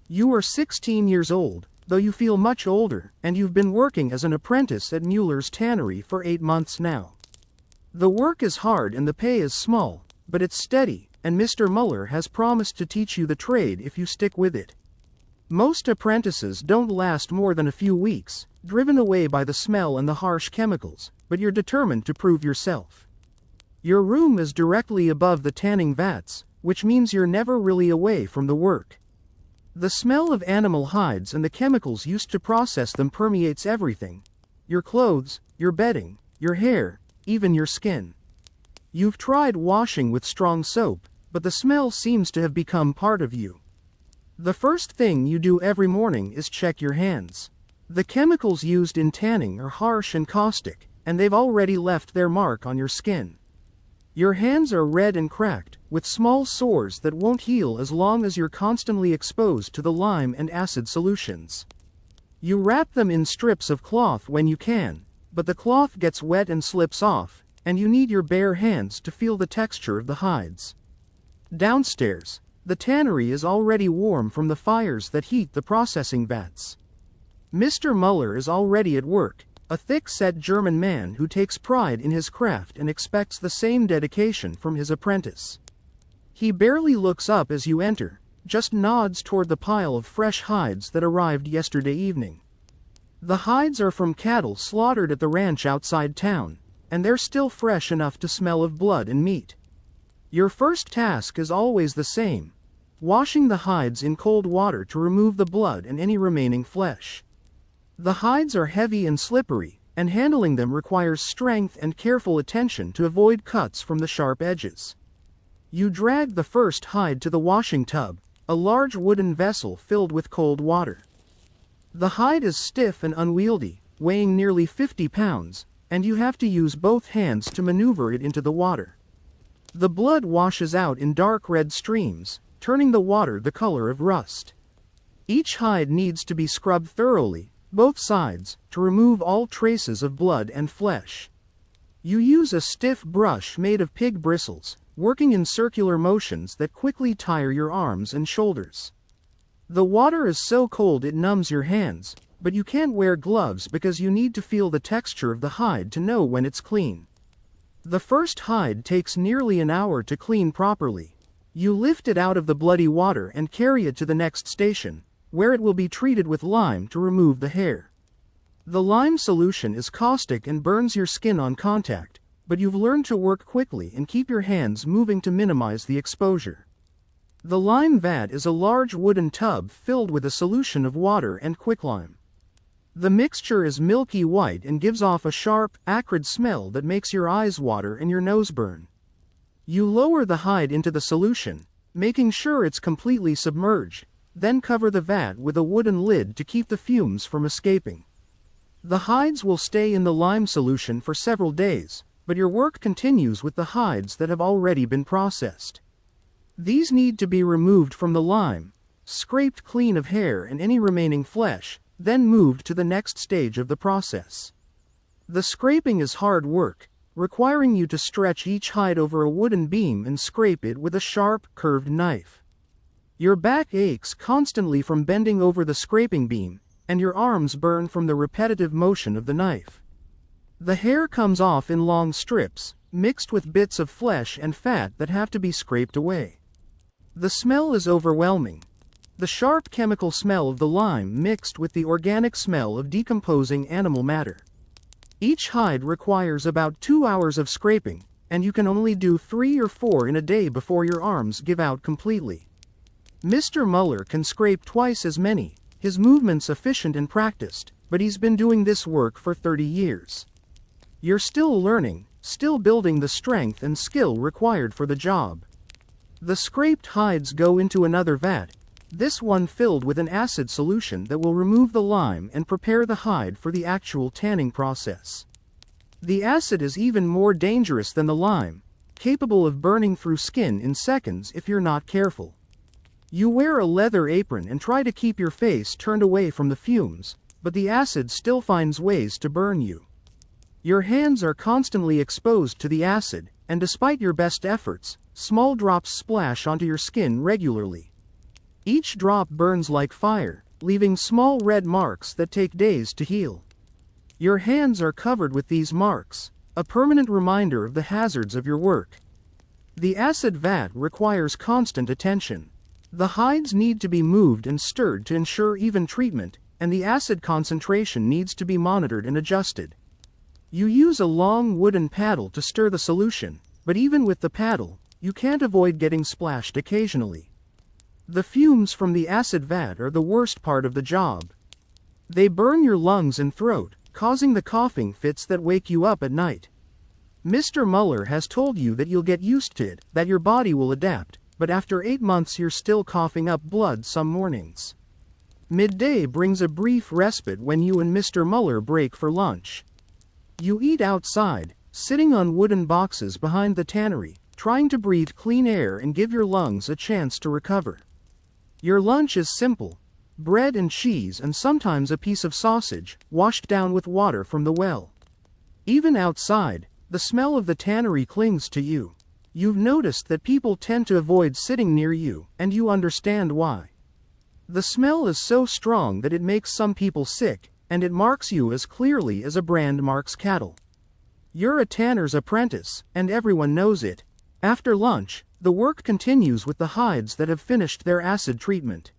You are 16 years old, though you feel much older, and you've been working as an apprentice at Mueller's tannery for 8 months now. The work is hard and the pay is small, but it's steady, and Mr. Mueller has promised to teach you the trade if you stick with it. Most apprentices don't last more than a few weeks, driven away by the smell and the harsh chemicals, but you're determined to prove yourself. Your room is directly above the tanning vats, which means you're never really away from the work. The smell of animal hides and the chemicals used to process them permeates everything. Your clothes, your bedding, your hair, even your skin. You've tried washing with strong soap, but the smell seems to have become part of you. The first thing you do every morning is check your hands. The chemicals used in tanning are harsh and caustic, and they've already left their mark on your skin. Your hands are red and cracked, with small sores that won't heal as long as you're constantly exposed to the lime and acid solutions. You wrap them in strips of cloth when you can, but the cloth gets wet and slips off, and you need your bare hands to feel the texture of the hides. Downstairs, the tannery is already warm from the fires that heat the processing vats. Mr. Muller is already at work, a thick-set German man who takes pride in his craft and expects the same dedication from his apprentice. He barely looks up as you enter, just nods toward the pile of fresh hides that arrived yesterday evening. The hides are from cattle slaughtered at the ranch outside town, and they're still fresh enough to smell of blood and meat. Your first task is always the same: washing the hides in cold water to remove the blood and any remaining flesh. The hides are heavy and slippery, and handling them requires strength and careful attention to avoid cuts from the sharp edges. You drag the first hide to the washing tub, a large wooden vessel filled with cold water. The hide is stiff and unwieldy, weighing nearly 50 pounds, and you have to use both hands to maneuver it into the water. The blood washes out in dark red streams, turning the water the color of rust. Each hide needs to be scrubbed thoroughly, both sides, to remove all traces of blood and flesh. You use a stiff brush made of pig bristles, working in circular motions that quickly tire your arms and shoulders. The water is so cold it numbs your hands, but you can't wear gloves because you need to feel the texture of the hide to know when it's clean. The first hide takes nearly an hour to clean properly. You lift it out of the bloody water and carry it to the next station, where it will be treated with lime to remove the hair. The lime solution is caustic and burns your skin on contact, but you've learned to work quickly and keep your hands moving to minimize the exposure. The lime vat is a large wooden tub filled with a solution of water and quicklime. The mixture is milky white and gives off a sharp, acrid smell that makes your eyes water and your nose burn. You lower the hide into the solution, making sure it's completely submerged, then cover the vat with a wooden lid to keep the fumes from escaping. The hides will stay in the lime solution for several days, but your work continues with the hides that have already been processed. These need to be removed from the lime, scraped clean of hair and any remaining flesh, then moved to the next stage of the process. The scraping is hard work, requiring you to stretch each hide over a wooden beam and scrape it with a sharp, curved knife. Your back aches constantly from bending over the scraping beam, and your arms burn from the repetitive motion of the knife. The hair comes off in long strips, mixed with bits of flesh and fat that have to be scraped away. The smell is overwhelming. The sharp chemical smell of the lime mixed with the organic smell of decomposing animal matter. Each hide requires about 2 hours of scraping, and you can only do 3 or 4 in a day before your arms give out completely. Mr. Muller can scrape twice as many, his movements efficient and practiced, but he's been doing this work for 30 years. You're still learning, still building the strength and skill required for the job. The scraped hides go into another vat, this one filled with an acid solution that will remove the lime and prepare the hide for the actual tanning process. The acid is even more dangerous than the lime, capable of burning through skin in seconds if you're not careful. You wear a leather apron and try to keep your face turned away from the fumes, but the acid still finds ways to burn you. Your hands are constantly exposed to the acid, and despite your best efforts, small drops splash onto your skin regularly. Each drop burns like fire, leaving small red marks that take days to heal. Your hands are covered with these marks, a permanent reminder of the hazards of your work. The acid vat requires constant attention. The hides need to be moved and stirred to ensure even treatment, and the acid concentration needs to be monitored and adjusted. You use a long wooden paddle to stir the solution, but even with the paddle, you can't avoid getting splashed occasionally. The fumes from the acid vat are the worst part of the job. They burn your lungs and throat, causing the coughing fits that wake you up at night. Mr. Muller has told you that you'll get used to it, that your body will adapt, but after 8 months you're still coughing up blood some mornings. Midday brings a brief respite when you and Mr. Muller break for lunch. You eat outside, sitting on wooden boxes behind the tannery, trying to breathe clean air and give your lungs a chance to recover. Your lunch is simple: bread and cheese and sometimes a piece of sausage, washed down with water from the well. Even outside, the smell of the tannery clings to you. You've noticed that people tend to avoid sitting near you, and you understand why. The smell is so strong that it makes some people sick, and it marks you as clearly as a brand marks cattle. You're a tanner's apprentice, and everyone knows it. After lunch, the work continues with the hides that have finished their acid treatment.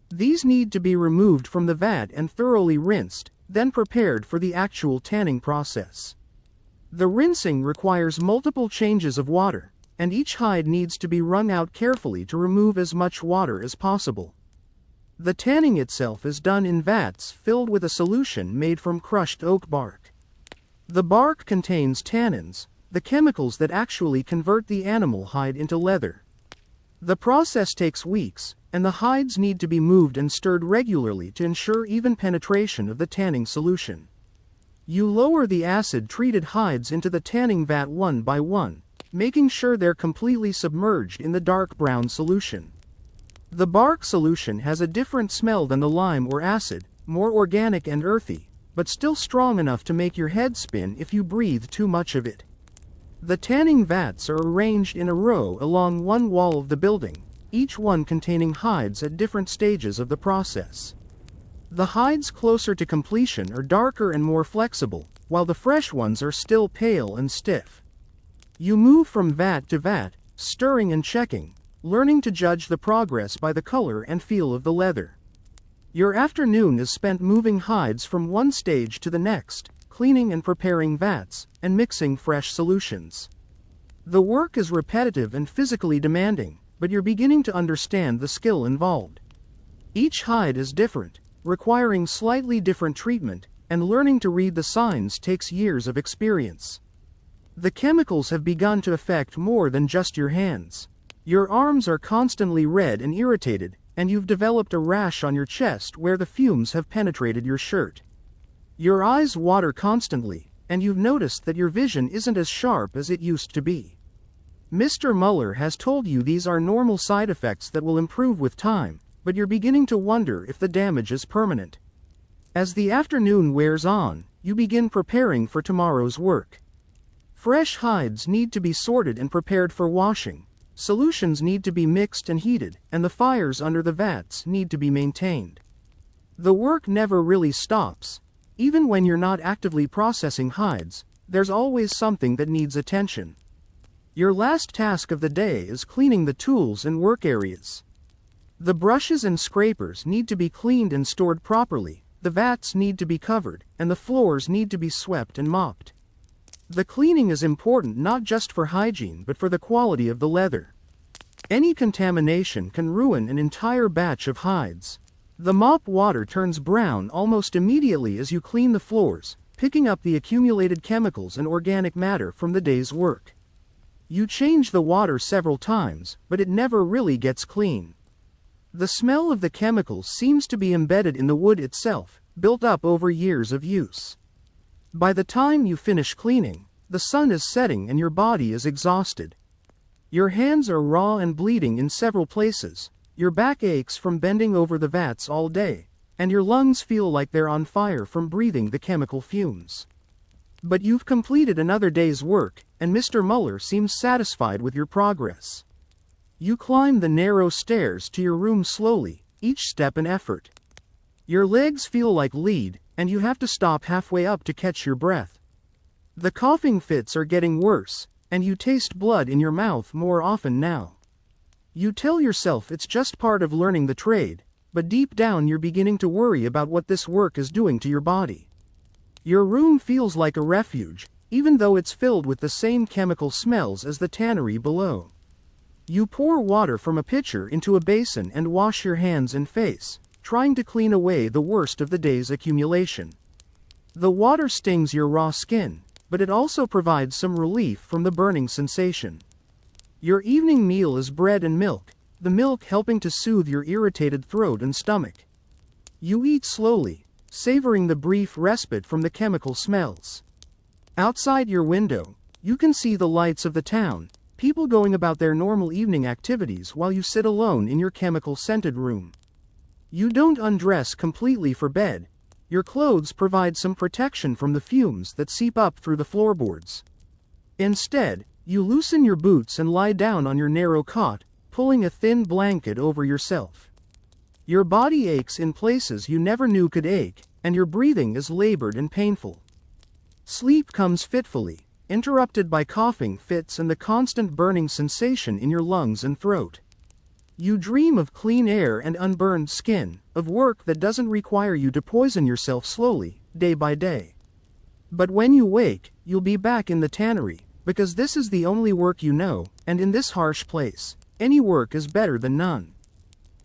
These need to be removed from the vat and thoroughly rinsed, then prepared for the actual tanning process. The rinsing requires multiple changes of water, and each hide needs to be wrung out carefully to remove as much water as possible. The tanning itself is done in vats filled with a solution made from crushed oak bark. The bark contains tannins, the chemicals that actually convert the animal hide into leather. The process takes weeks, and the hides need to be moved and stirred regularly to ensure even penetration of the tanning solution. You lower the acid-treated hides into the tanning vat one by one, making sure they're completely submerged in the dark brown solution. The bark solution has a different smell than the lime or acid, more organic and earthy, but still strong enough to make your head spin if you breathe too much of it. The tanning vats are arranged in a row along one wall of the building, each one containing hides at different stages of the process. The hides closer to completion are darker and more flexible, while the fresh ones are still pale and stiff. You move from vat to vat, stirring and checking, learning to judge the progress by the color and feel of the leather. Your afternoon is spent moving hides from one stage to the next, cleaning and preparing vats, and mixing fresh solutions. The work is repetitive and physically demanding, but you're beginning to understand the skill involved. Each hide is different, requiring slightly different treatment, and learning to read the signs takes years of experience. The chemicals have begun to affect more than just your hands. Your arms are constantly red and irritated, and you've developed a rash on your chest where the fumes have penetrated your shirt. Your eyes water constantly, and you've noticed that your vision isn't as sharp as it used to be. Mr. Muller has told you these are normal side effects that will improve with time, but you're beginning to wonder if the damage is permanent. As the afternoon wears on, you begin preparing for tomorrow's work. Fresh hides need to be sorted and prepared for washing, solutions need to be mixed and heated, and the fires under the vats need to be maintained. The work never really stops. Even when you're not actively processing hides, there's always something that needs attention. Your last task of the day is cleaning the tools and work areas. The brushes and scrapers need to be cleaned and stored properly, the vats need to be covered, and the floors need to be swept and mopped. The cleaning is important not just for hygiene but for the quality of the leather. Any contamination can ruin an entire batch of hides. The mop water turns brown almost immediately as you clean the floors, picking up the accumulated chemicals and organic matter from the day's work. You change the water several times, but it never really gets clean. The smell of the chemicals seems to be embedded in the wood itself, built up over years of use. By the time you finish cleaning, the sun is setting and your body is exhausted. Your hands are raw and bleeding in several places, your back aches from bending over the vats all day, and your lungs feel like they're on fire from breathing the chemical fumes. But you've completed another day's work, and Mr. Muller seems satisfied with your progress. You climb the narrow stairs to your room slowly, each step an effort. Your legs feel like lead, and you have to stop halfway up to catch your breath. The coughing fits are getting worse, and you taste blood in your mouth more often now. You tell yourself it's just part of learning the trade, but deep down you're beginning to worry about what this work is doing to your body. Your room feels like a refuge, even though it's filled with the same chemical smells as the tannery below. You pour water from a pitcher into a basin and wash your hands and face, trying to clean away the worst of the day's accumulation. The water stings your raw skin, but it also provides some relief from the burning sensation. Your evening meal is bread and milk, the milk helping to soothe your irritated throat and stomach. You eat slowly, savoring the brief respite from the chemical smells. Outside your window, you can see the lights of the town, people going about their normal evening activities while you sit alone in your chemical-scented room. You don't undress completely for bed. Your clothes provide some protection from the fumes that seep up through the floorboards. Instead, you loosen your boots and lie down on your narrow cot, pulling a thin blanket over yourself. Your body aches in places you never knew could ache, and your breathing is labored and painful. Sleep comes fitfully, interrupted by coughing fits and the constant burning sensation in your lungs and throat. You dream of clean air and unburned skin, of work that doesn't require you to poison yourself slowly, day by day. But when you wake, you'll be back in the tannery, because this is the only work you know, and in this harsh place, any work is better than none.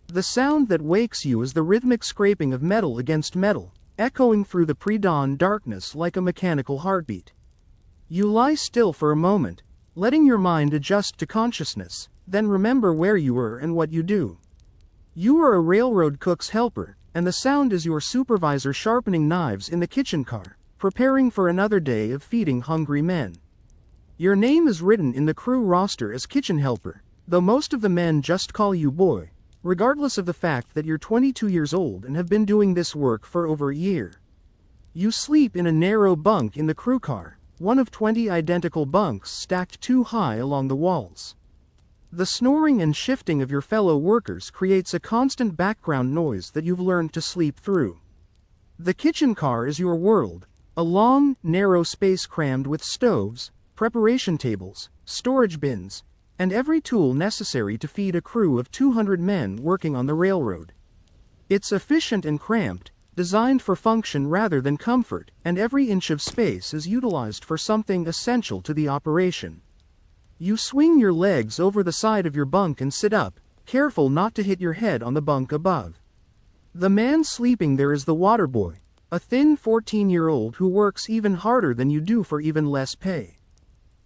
The sound that wakes you is the rhythmic scraping of metal against metal, echoing through the pre-dawn darkness like a mechanical heartbeat. You lie still for a moment, letting your mind adjust to consciousness, then remember where you were and what you do. You are a railroad cook's helper, and the sound is your supervisor sharpening knives in the kitchen car, preparing for another day of feeding hungry men. Your name is written in the crew roster as kitchen helper, though most of the men just call you boy, regardless of the fact that you're 22 years old and have been doing this work for over a year. You sleep in a narrow bunk in the crew car, one of 20 identical bunks stacked too high along the walls. The snoring and shifting of your fellow workers creates a constant background noise that you've learned to sleep through. The kitchen car is your world, a long, narrow space crammed with stoves, preparation tables, storage bins, and every tool necessary to feed a crew of 200 men working on the railroad. It's efficient and cramped, designed for function rather than comfort, and every inch of space is utilized for something essential to the operation. You swing your legs over the side of your bunk and sit up, careful not to hit your head on the bunk above. The man sleeping there is the water boy, a thin 14-year-old who works even harder than you do for even less pay.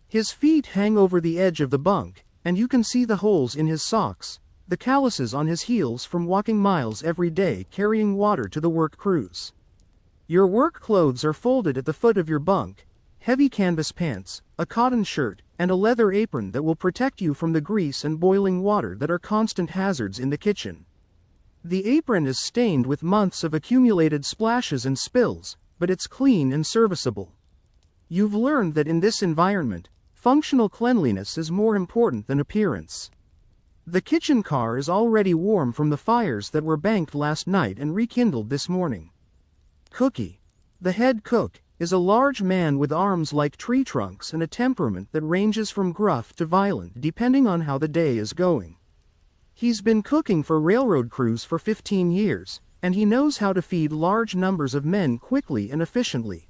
His feet hang over the edge of the bunk, and you can see the holes in his socks, the calluses on his heels from walking miles every day carrying water to the work crews. Your work clothes are folded at the foot of your bunk, heavy canvas pants, a cotton shirt, and a leather apron that will protect you from the grease and boiling water that are constant hazards in the kitchen. The apron is stained with months of accumulated splashes and spills, but it's clean and serviceable. You've learned that in this environment, functional cleanliness is more important than appearance. The kitchen car is already warm from the fires that were banked last night and rekindled this morning. Cookie, the head cook, is a large man with arms like tree trunks and a temperament that ranges from gruff to violent depending on how the day is going. He's been cooking for railroad crews for 15 years, and he knows how to feed large numbers of men quickly and efficiently.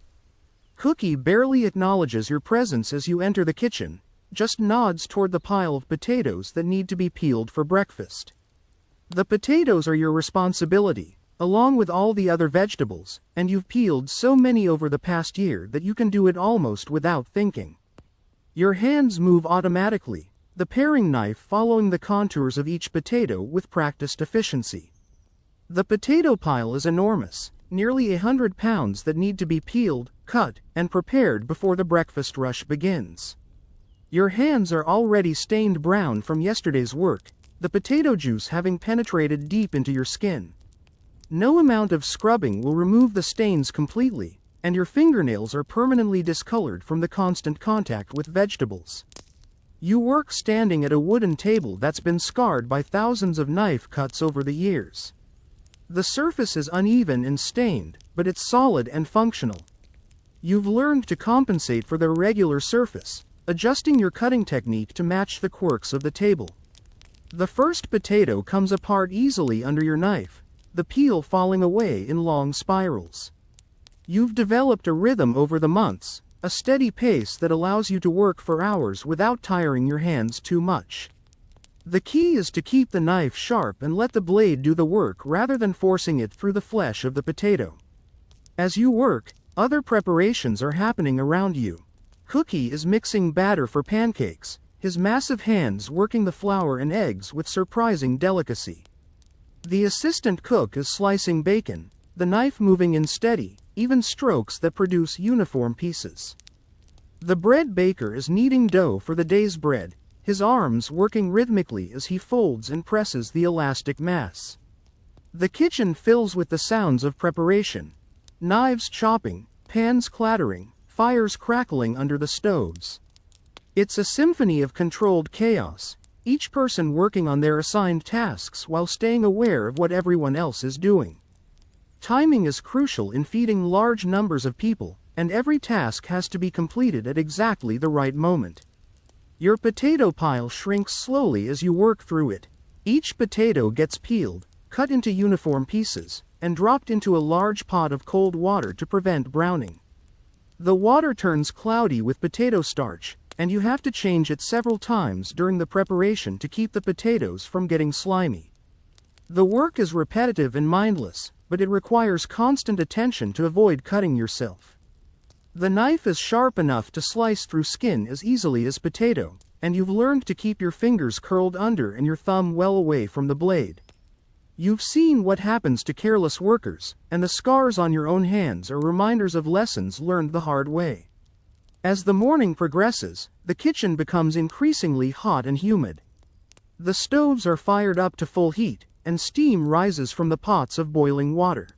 Cookie barely acknowledges your presence as you enter the kitchen, just nods toward the pile of potatoes that need to be peeled for breakfast. The potatoes are your responsibility, along with all the other vegetables, and you've peeled so many over the past year that you can do it almost without thinking. Your hands move automatically, the paring knife following the contours of each potato with practiced efficiency. The potato pile is enormous, nearly 100 pounds that need to be peeled, cut, and prepared before the breakfast rush begins. Your hands are already stained brown from yesterday's work, the potato juice having penetrated deep into your skin. No amount of scrubbing will remove the stains completely, and your fingernails are permanently discolored from the constant contact with vegetables. You work standing at a wooden table that's been scarred by thousands of knife cuts over the years. The surface is uneven and stained, but it's solid and functional. You've learned to compensate for the irregular surface, adjusting your cutting technique to match the quirks of the table. The first potato comes apart easily under your knife, the peel falling away in long spirals. You've developed a rhythm over the months, a steady pace that allows you to work for hours without tiring your hands too much. The key is to keep the knife sharp and let the blade do the work rather than forcing it through the flesh of the potato. As you work, other preparations are happening around you. Cookie is mixing batter for pancakes, his massive hands working the flour and eggs with surprising delicacy. The assistant cook is slicing bacon, the knife moving in steady, even strokes that produce uniform pieces. The bread baker is kneading dough for the day's bread, his arms working rhythmically as he folds and presses the elastic mass. The kitchen fills with the sounds of preparation. Knives chopping, pans clattering, fires crackling under the stoves. It's a symphony of controlled chaos, each person working on their assigned tasks while staying aware of what everyone else is doing. Timing is crucial in feeding large numbers of people, and every task has to be completed at exactly the right moment. Your potato pile shrinks slowly as you work through it. Each potato gets peeled, cut into uniform pieces, and dropped into a large pot of cold water to prevent browning. The water turns cloudy with potato starch, and you have to change it several times during the preparation to keep the potatoes from getting slimy. The work is repetitive and mindless, but it requires constant attention to avoid cutting yourself. The knife is sharp enough to slice through skin as easily as potato, and you've learned to keep your fingers curled under and your thumb well away from the blade. You've seen what happens to careless workers, and the scars on your own hands are reminders of lessons learned the hard way. As the morning progresses, the kitchen becomes increasingly hot and humid. The stoves are fired up to full heat, and steam rises from the pots of boiling water.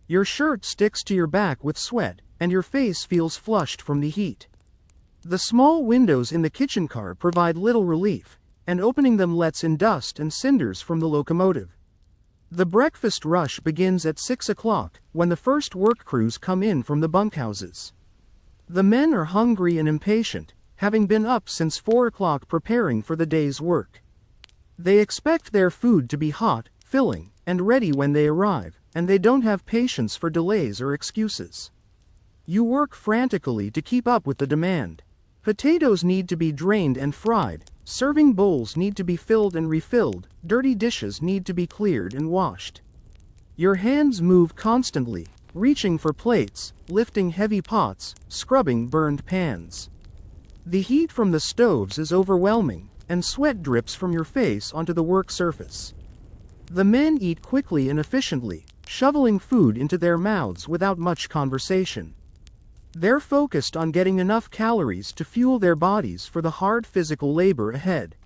Your shirt sticks to your back with sweat, and your face feels flushed from the heat. The small windows in the kitchen car provide little relief, and opening them lets in dust and cinders from the locomotive. The breakfast rush begins at 6 o'clock, when the first work crews come in from the bunkhouses. The men are hungry and impatient, having been up since 4 o'clock preparing for the day's work. They expect their food to be hot, filling, and ready when they arrive, and they don't have patience for delays or excuses. You work frantically to keep up with the demand. Potatoes need to be drained and fried, serving bowls need to be filled and refilled, dirty dishes need to be cleared and washed. Your hands move constantly, reaching for plates, lifting heavy pots, scrubbing burned pans. The heat from the stoves is overwhelming, and sweat drips from your face onto the work surface. The men eat quickly and efficiently, shoveling food into their mouths without much conversation. They're focused on getting enough calories to fuel their bodies for the hard physical labor ahead.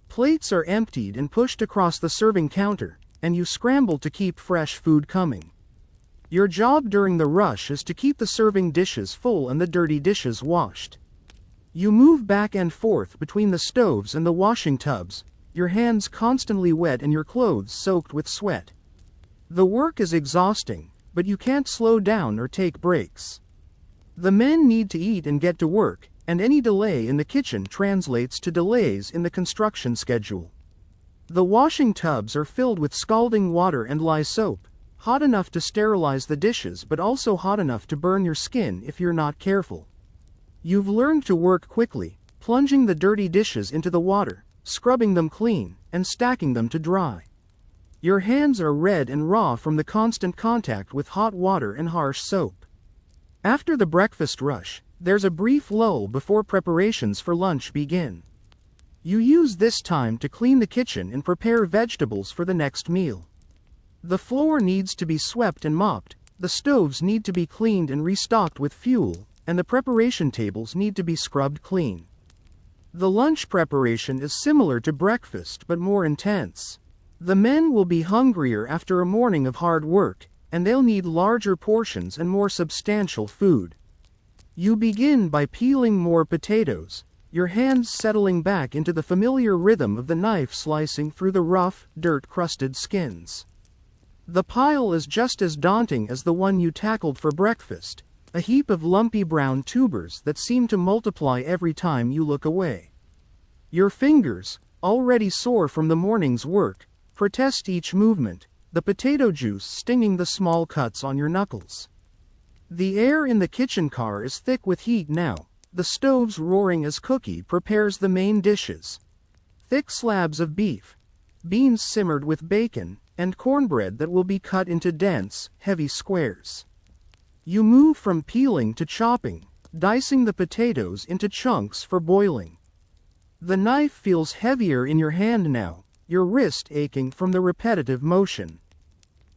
Plates are emptied and pushed across the serving counter, and you scramble to keep fresh food coming. Your job during the rush is to keep the serving dishes full and the dirty dishes washed. You move back and forth between the stoves and the washing tubs, your hands constantly wet and your clothes soaked with sweat. The work is exhausting, but you can't slow down or take breaks. The men need to eat and get to work, and any delay in the kitchen translates to delays in the construction schedule. The washing tubs are filled with scalding water and lye soap, hot enough to sterilize the dishes but also hot enough to burn your skin if you're not careful. You've learned to work quickly, plunging the dirty dishes into the water, scrubbing them clean, and stacking them to dry. Your hands are red and raw from the constant contact with hot water and harsh soap. After the breakfast rush, there's a brief lull before preparations for lunch begin. You use this time to clean the kitchen and prepare vegetables for the next meal. The floor needs to be swept and mopped, the stoves need to be cleaned and restocked with fuel, and the preparation tables need to be scrubbed clean. The lunch preparation is similar to breakfast but more intense. The men will be hungrier after a morning of hard work, and they'll need larger portions and more substantial food. You begin by peeling more potatoes, your hands settling back into the familiar rhythm of the knife slicing through the rough, dirt-crusted skins. The pile is just as daunting as the one you tackled for breakfast, a heap of lumpy brown tubers that seem to multiply every time you look away. Your fingers, already sore from the morning's work, protest each movement, the potato juice stinging the small cuts on your knuckles. The air in the kitchen car is thick with heat now, the stoves roaring as cookie prepares the main dishes. Thick slabs of beef, beans simmered with bacon, and cornbread that will be cut into dense, heavy squares. You move from peeling to chopping, dicing the potatoes into chunks for boiling. The knife feels heavier in your hand now, your wrist aching from the repetitive motion.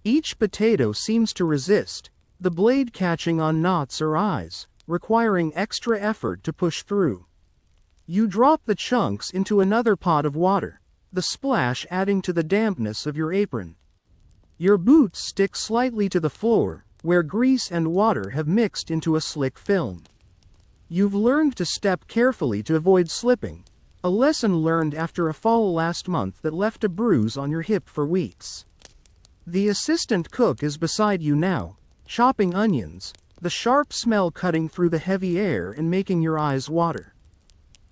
Each potato seems to resist, the blade catching on knots or eyes, requiring extra effort to push through. You drop the chunks into another pot of water, the splash adding to the dampness of your apron. Your boots stick slightly to the floor, where grease and water have mixed into a slick film. You've learned to step carefully to avoid slipping, a lesson learned after a fall last month that left a bruise on your hip for weeks. The assistant cook is beside you now, chopping onions, the sharp smell cutting through the heavy air and making your eyes water.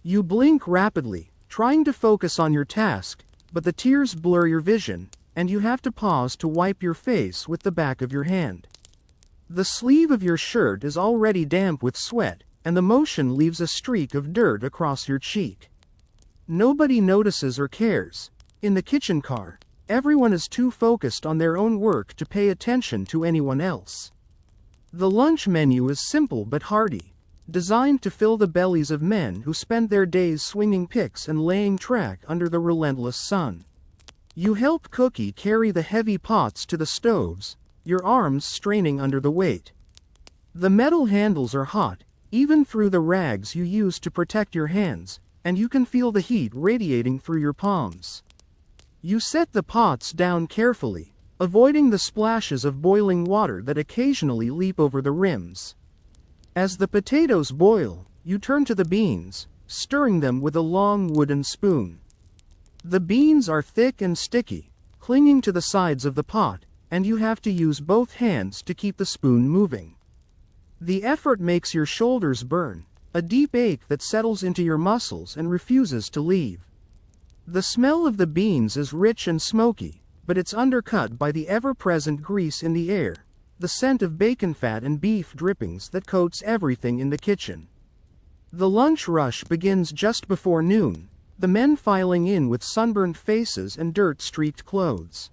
You blink rapidly, trying to focus on your task, but the tears blur your vision, and you have to pause to wipe your face with the back of your hand. The sleeve of your shirt is already damp with sweat, and the motion leaves a streak of dirt across your cheek. Nobody notices or cares. In the kitchen car, everyone is too focused on their own work to pay attention to anyone else. The lunch menu is simple but hearty, designed to fill the bellies of men who spend their days swinging picks and laying track under the relentless sun. You help Cookie carry the heavy pots to the stoves, your arms straining under the weight. The metal handles are hot, even through the rags you use to protect your hands, and you can feel the heat radiating through your palms. You set the pots down carefully, avoiding the splashes of boiling water that occasionally leap over the rims. As the potatoes boil, you turn to the beans, stirring them with a long wooden spoon. The beans are thick and sticky, clinging to the sides of the pot, and you have to use both hands to keep the spoon moving. The effort makes your shoulders burn, a deep ache that settles into your muscles and refuses to leave. The smell of the beans is rich and smoky, but it's undercut by the ever-present grease in the air, the scent of bacon fat and beef drippings that coats everything in the kitchen. The lunch rush begins just before noon, the men filing in with sunburnt faces and dirt-streaked clothes.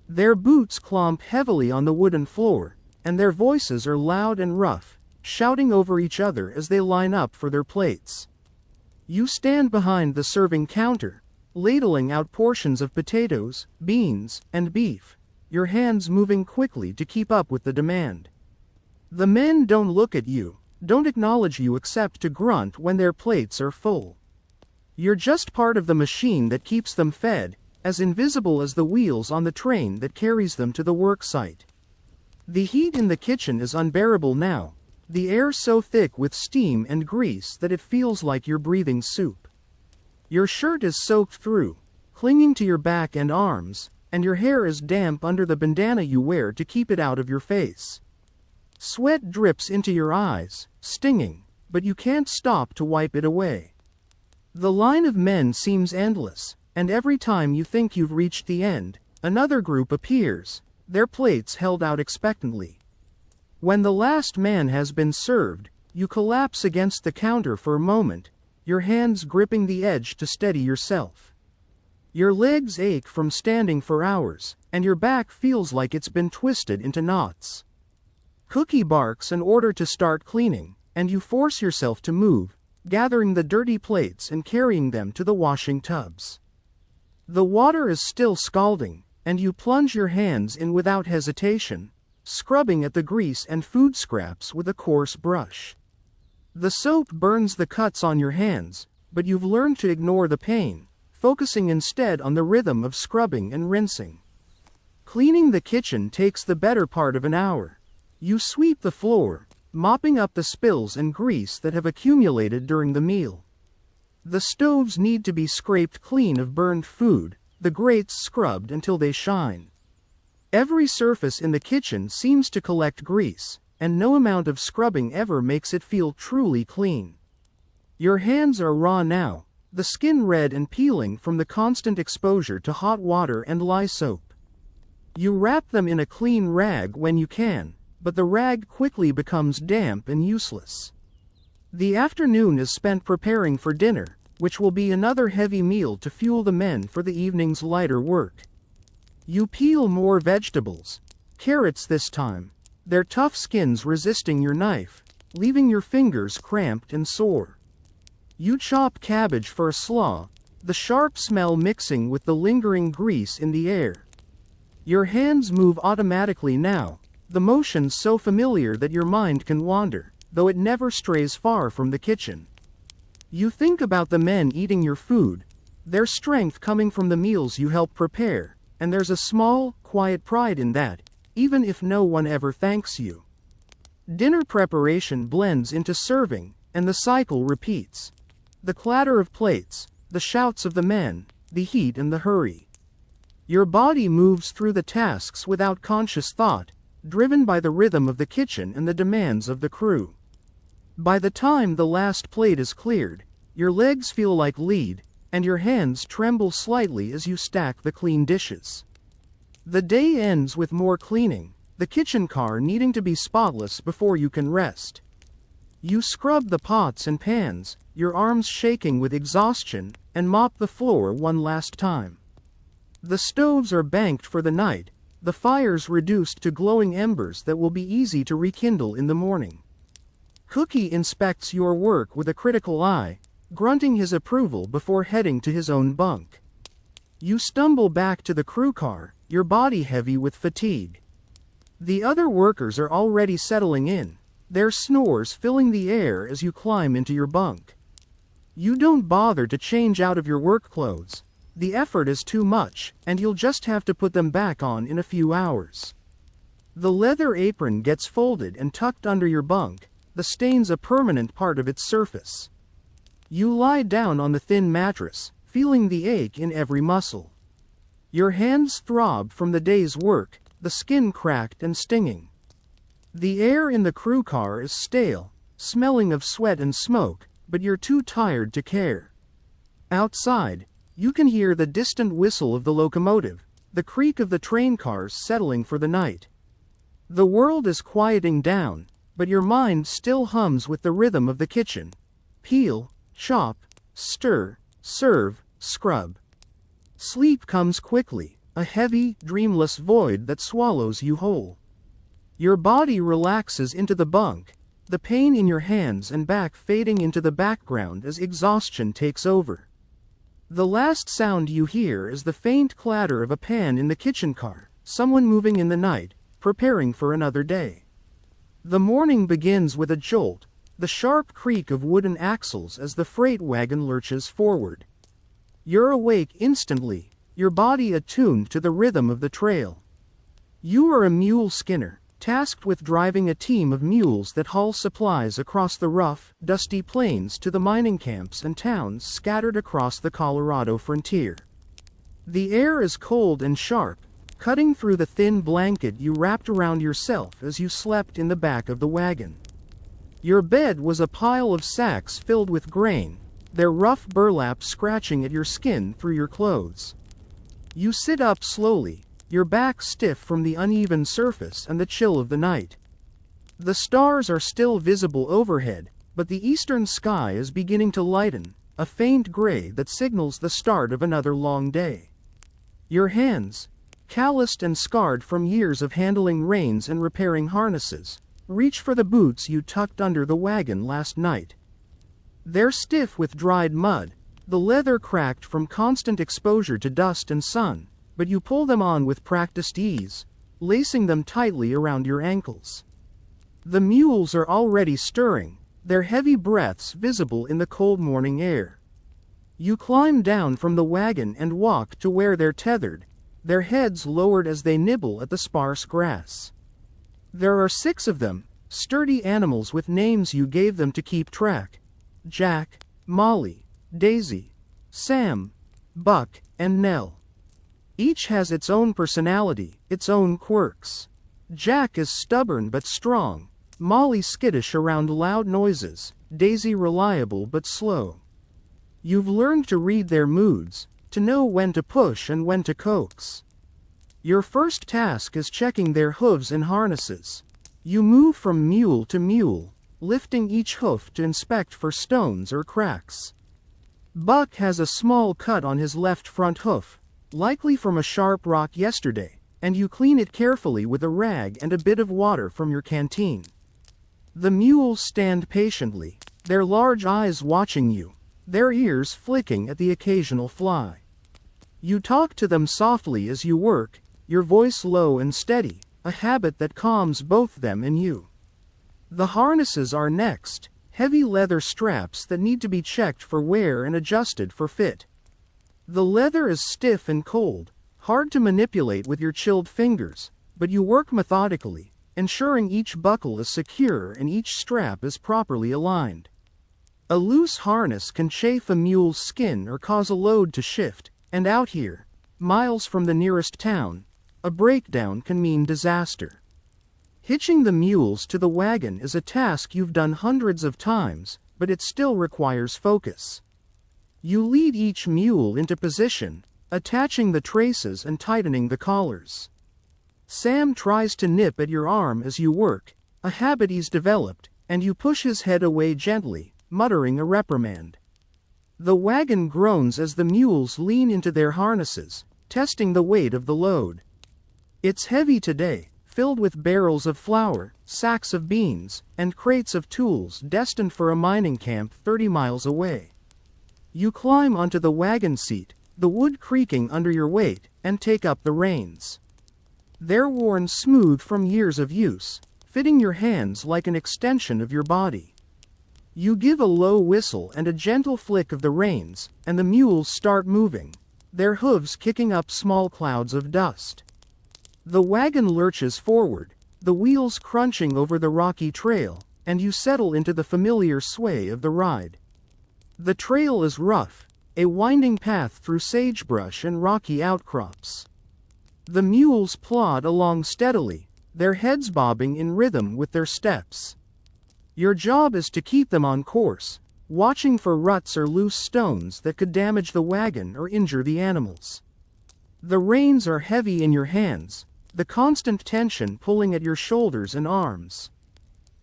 Their boots clomp heavily on the wooden floor, and their voices are loud and rough, shouting over each other as they line up for their plates. You stand behind the serving counter, ladling out portions of potatoes, beans, and beef, your hands moving quickly to keep up with the demand. The men don't look at you, don't acknowledge you except to grunt when their plates are full. You're just part of the machine that keeps them fed, as invisible as the wheels on the train that carries them to the work site. The heat in the kitchen is unbearable now, the air so thick with steam and grease that it feels like you're breathing soup. Your shirt is soaked through, clinging to your back and arms, and your hair is damp under the bandana you wear to keep it out of your face. Sweat drips into your eyes, stinging, but you can't stop to wipe it away. The line of men seems endless, and every time you think you've reached the end, another group appears, their plates held out expectantly. When the last man has been served, you collapse against the counter for a moment, your hands gripping the edge to steady yourself. Your legs ache from standing for hours, and your back feels like it's been twisted into knots. Cookie barks an order to start cleaning, and you force yourself to move, gathering the dirty plates and carrying them to the washing tubs. The water is still scalding, and you plunge your hands in without hesitation, scrubbing at the grease and food scraps with a coarse brush. The soap burns the cuts on your hands, but you've learned to ignore the pain, focusing instead on the rhythm of scrubbing and rinsing. Cleaning the kitchen takes the better part of an hour. You sweep the floor, mopping up the spills and grease that have accumulated during the meal. The stoves need to be scraped clean of burned food, the grates scrubbed until they shine. Every surface in the kitchen seems to collect grease, and no amount of scrubbing ever makes it feel truly clean. Your hands are raw now, the skin red and peeling from the constant exposure to hot water and lye soap. You wrap them in a clean rag when you can, but the rag quickly becomes damp and useless. The afternoon is spent preparing for dinner, which will be another heavy meal to fuel the men for the evening's lighter work. You peel more vegetables, carrots this time, their tough skins resisting your knife, leaving your fingers cramped and sore. You chop cabbage for a slaw, the sharp smell mixing with the lingering grease in the air. Your hands move automatically now, the motions so familiar that your mind can wander, though it never strays far from the kitchen. You think about the men eating your food, their strength coming from the meals you help prepare, and there's a small, quiet pride in that, even if no one ever thanks you. Dinner preparation blends into serving, and the cycle repeats. The clatter of plates, the shouts of the men, the heat and the hurry. Your body moves through the tasks without conscious thought, driven by the rhythm of the kitchen and the demands of the crew. By the time the last plate is cleared, your legs feel like lead, and your hands tremble slightly as you stack the clean dishes. The day ends with more cleaning, the kitchen car needing to be spotless before you can rest. You scrub the pots and pans, your arms shaking with exhaustion, and mop the floor one last time. The stoves are banked for the night, the fires reduced to glowing embers that will be easy to rekindle in the morning. Cookie inspects your work with a critical eye, grunting his approval before heading to his own bunk. You stumble back to the crew car, your body heavy with fatigue. The other workers are already settling in, their snores filling the air as you climb into your bunk. You don't bother to change out of your work clothes. The effort is too much, and you'll just have to put them back on in a few hours. The leather apron gets folded and tucked under your bunk, the stains a permanent part of its surface. You lie down on the thin mattress, feeling the ache in every muscle. Your hands throb from the day's work, the skin cracked and stinging. The air in the crew car is stale, smelling of sweat and smoke, but you're too tired to care. Outside, you can hear the distant whistle of the locomotive, the creak of the train cars settling for the night. The world is quieting down, but your mind still hums with the rhythm of the kitchen. Peel, chop, stir, serve, scrub. Sleep comes quickly, a heavy, dreamless void that swallows you whole. Your body relaxes into the bunk, the pain in your hands and back fading into the background as exhaustion takes over. The last sound you hear is the faint clatter of a pan in the kitchen car, someone moving in the night, preparing for another day. The morning begins with a jolt, the sharp creak of wooden axles as the freight wagon lurches forward. You're awake instantly, your body attuned to the rhythm of the trail. You are a mule skinner, tasked with driving a team of mules that haul supplies across the rough, dusty plains to the mining camps and towns scattered across the Colorado frontier. The air is cold and sharp, cutting through the thin blanket you wrapped around yourself as you slept in the back of the wagon. Your bed was a pile of sacks filled with grain, their rough burlap scratching at your skin through your clothes. You sit up slowly, your back stiff from the uneven surface and the chill of the night. The stars are still visible overhead, but the eastern sky is beginning to lighten, a faint gray that signals the start of another long day. Your hands, calloused and scarred from years of handling reins and repairing harnesses, reach for the boots you tucked under the wagon last night. They're stiff with dried mud, the leather cracked from constant exposure to dust and sun, but you pull them on with practiced ease, lacing them tightly around your ankles. The mules are already stirring, their heavy breaths visible in the cold morning air. You climb down from the wagon and walk to where they're tethered, their heads lowered as they nibble at the sparse grass. There are 6 of them, sturdy animals with names you gave them to keep track: Jack, Molly, Daisy, Sam, Buck, and Nell. Each has its own personality, its own quirks. Jack is stubborn but strong, Molly skittish around loud noises, Daisy reliable but slow. You've learned to read their moods, to know when to push and when to coax. Your first task is checking their hooves and harnesses. You move from mule to mule, lifting each hoof to inspect for stones or cracks. Buck has a small cut on his left front hoof, likely from a sharp rock yesterday, and you clean it carefully with a rag and a bit of water from your canteen. The mules stand patiently, their large eyes watching you, their ears flicking at the occasional fly. You talk to them softly as you work, your voice low and steady, a habit that calms both them and you. The harnesses are next, heavy leather straps that need to be checked for wear and adjusted for fit. The leather is stiff and cold, hard to manipulate with your chilled fingers, but you work methodically, ensuring each buckle is secure and each strap is properly aligned. A loose harness can chafe a mule's skin or cause a load to shift, and out here, miles from the nearest town, a breakdown can mean disaster. Hitching the mules to the wagon is a task you've done hundreds of times, but it still requires focus. You lead each mule into position, attaching the traces and tightening the collars. Sam tries to nip at your arm as you work, a habit he's developed, and you push his head away gently, muttering a reprimand. The wagon groans as the mules lean into their harnesses, testing the weight of the load. It's heavy today, filled with barrels of flour, sacks of beans, and crates of tools destined for a mining camp 30 miles away. You climb onto the wagon seat, the wood creaking under your weight, and take up the reins. They're worn smooth from years of use, fitting your hands like an extension of your body. You give a low whistle and a gentle flick of the reins, and the mules start moving, their hooves kicking up small clouds of dust. The wagon lurches forward, the wheels crunching over the rocky trail, and you settle into the familiar sway of the ride. The trail is rough, a winding path through sagebrush and rocky outcrops. The mules plod along steadily, their heads bobbing in rhythm with their steps. Your job is to keep them on course, watching for ruts or loose stones that could damage the wagon or injure the animals. The reins are heavy in your hands, the constant tension pulling at your shoulders and arms.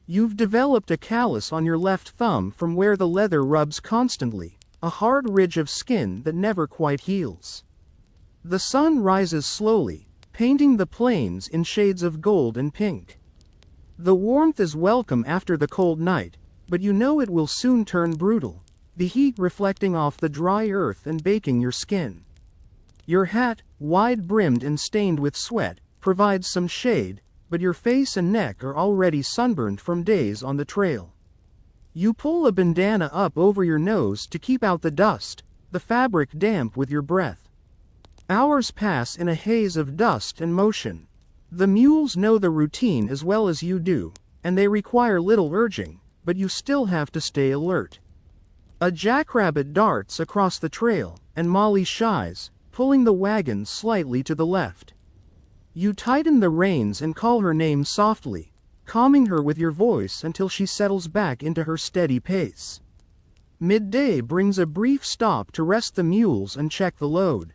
You've developed a callus on your left thumb from where the leather rubs constantly, a hard ridge of skin that never quite heals. The sun rises slowly, painting the plains in shades of gold and pink. The warmth is welcome after the cold night, but you know it will soon turn brutal, the heat reflecting off the dry earth and baking your skin. Your hat, wide-brimmed and stained with sweat, provides some shade, but your face and neck are already sunburned from days on the trail. You pull a bandana up over your nose to keep out the dust, the fabric damp with your breath. Hours pass in a haze of dust and motion. The mules know the routine as well as you do, and they require little urging, but you still have to stay alert. A jackrabbit darts across the trail, and Molly shies, pulling the wagon slightly to the left. You tighten the reins and call her name softly, calming her with your voice until she settles back into her steady pace. Midday brings a brief stop to rest the mules and check the load.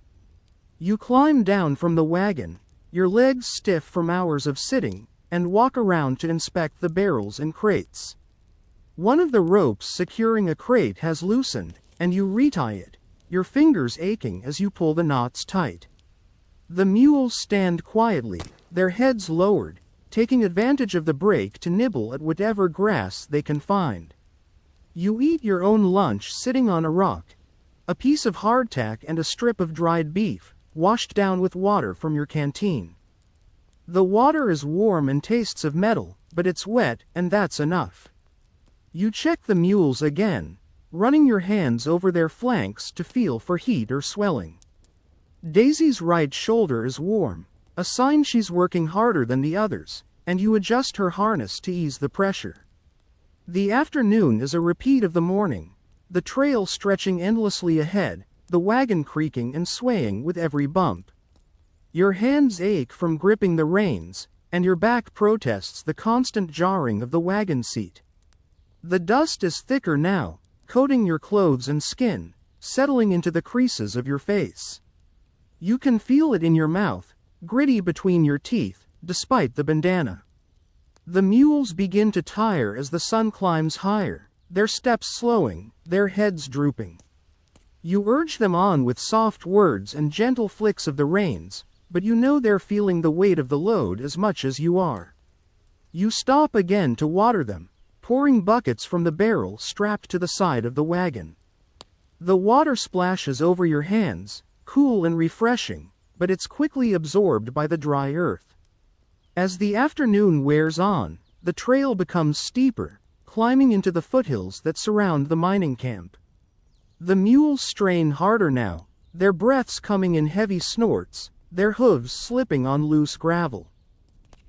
You climb down from the wagon, your legs stiff from hours of sitting, and walk around to inspect the barrels and crates. One of the ropes securing a crate has loosened, and you retie it, your fingers aching as you pull the knots tight. The mules stand quietly, their heads lowered, taking advantage of the break to nibble at whatever grass they can find. You eat your own lunch sitting on a rock, a piece of hardtack and a strip of dried beef, washed down with water from your canteen. The water is warm and tastes of metal, but it's wet, and that's enough. You check the mules again, running your hands over their flanks to feel for heat or swelling. Daisy's right shoulder is warm, a sign she's working harder than the others, and you adjust her harness to ease the pressure. The afternoon is a repeat of the morning, the trail stretching endlessly ahead, the wagon creaking and swaying with every bump. Your hands ache from gripping the reins, and your back protests the constant jarring of the wagon seat. The dust is thicker now, coating your clothes and skin, settling into the creases of your face. You can feel it in your mouth, gritty between your teeth, despite the bandana. The mules begin to tire as the sun climbs higher, their steps slowing, their heads drooping. You urge them on with soft words and gentle flicks of the reins, but you know they're feeling the weight of the load as much as you are. You stop again to water them, pouring buckets from the barrel strapped to the side of the wagon. The water splashes over your hands, cool and refreshing, but it's quickly absorbed by the dry earth. As the afternoon wears on, the trail becomes steeper, climbing into the foothills that surround the mining camp. The mules strain harder now, their breaths coming in heavy snorts, their hooves slipping on loose gravel.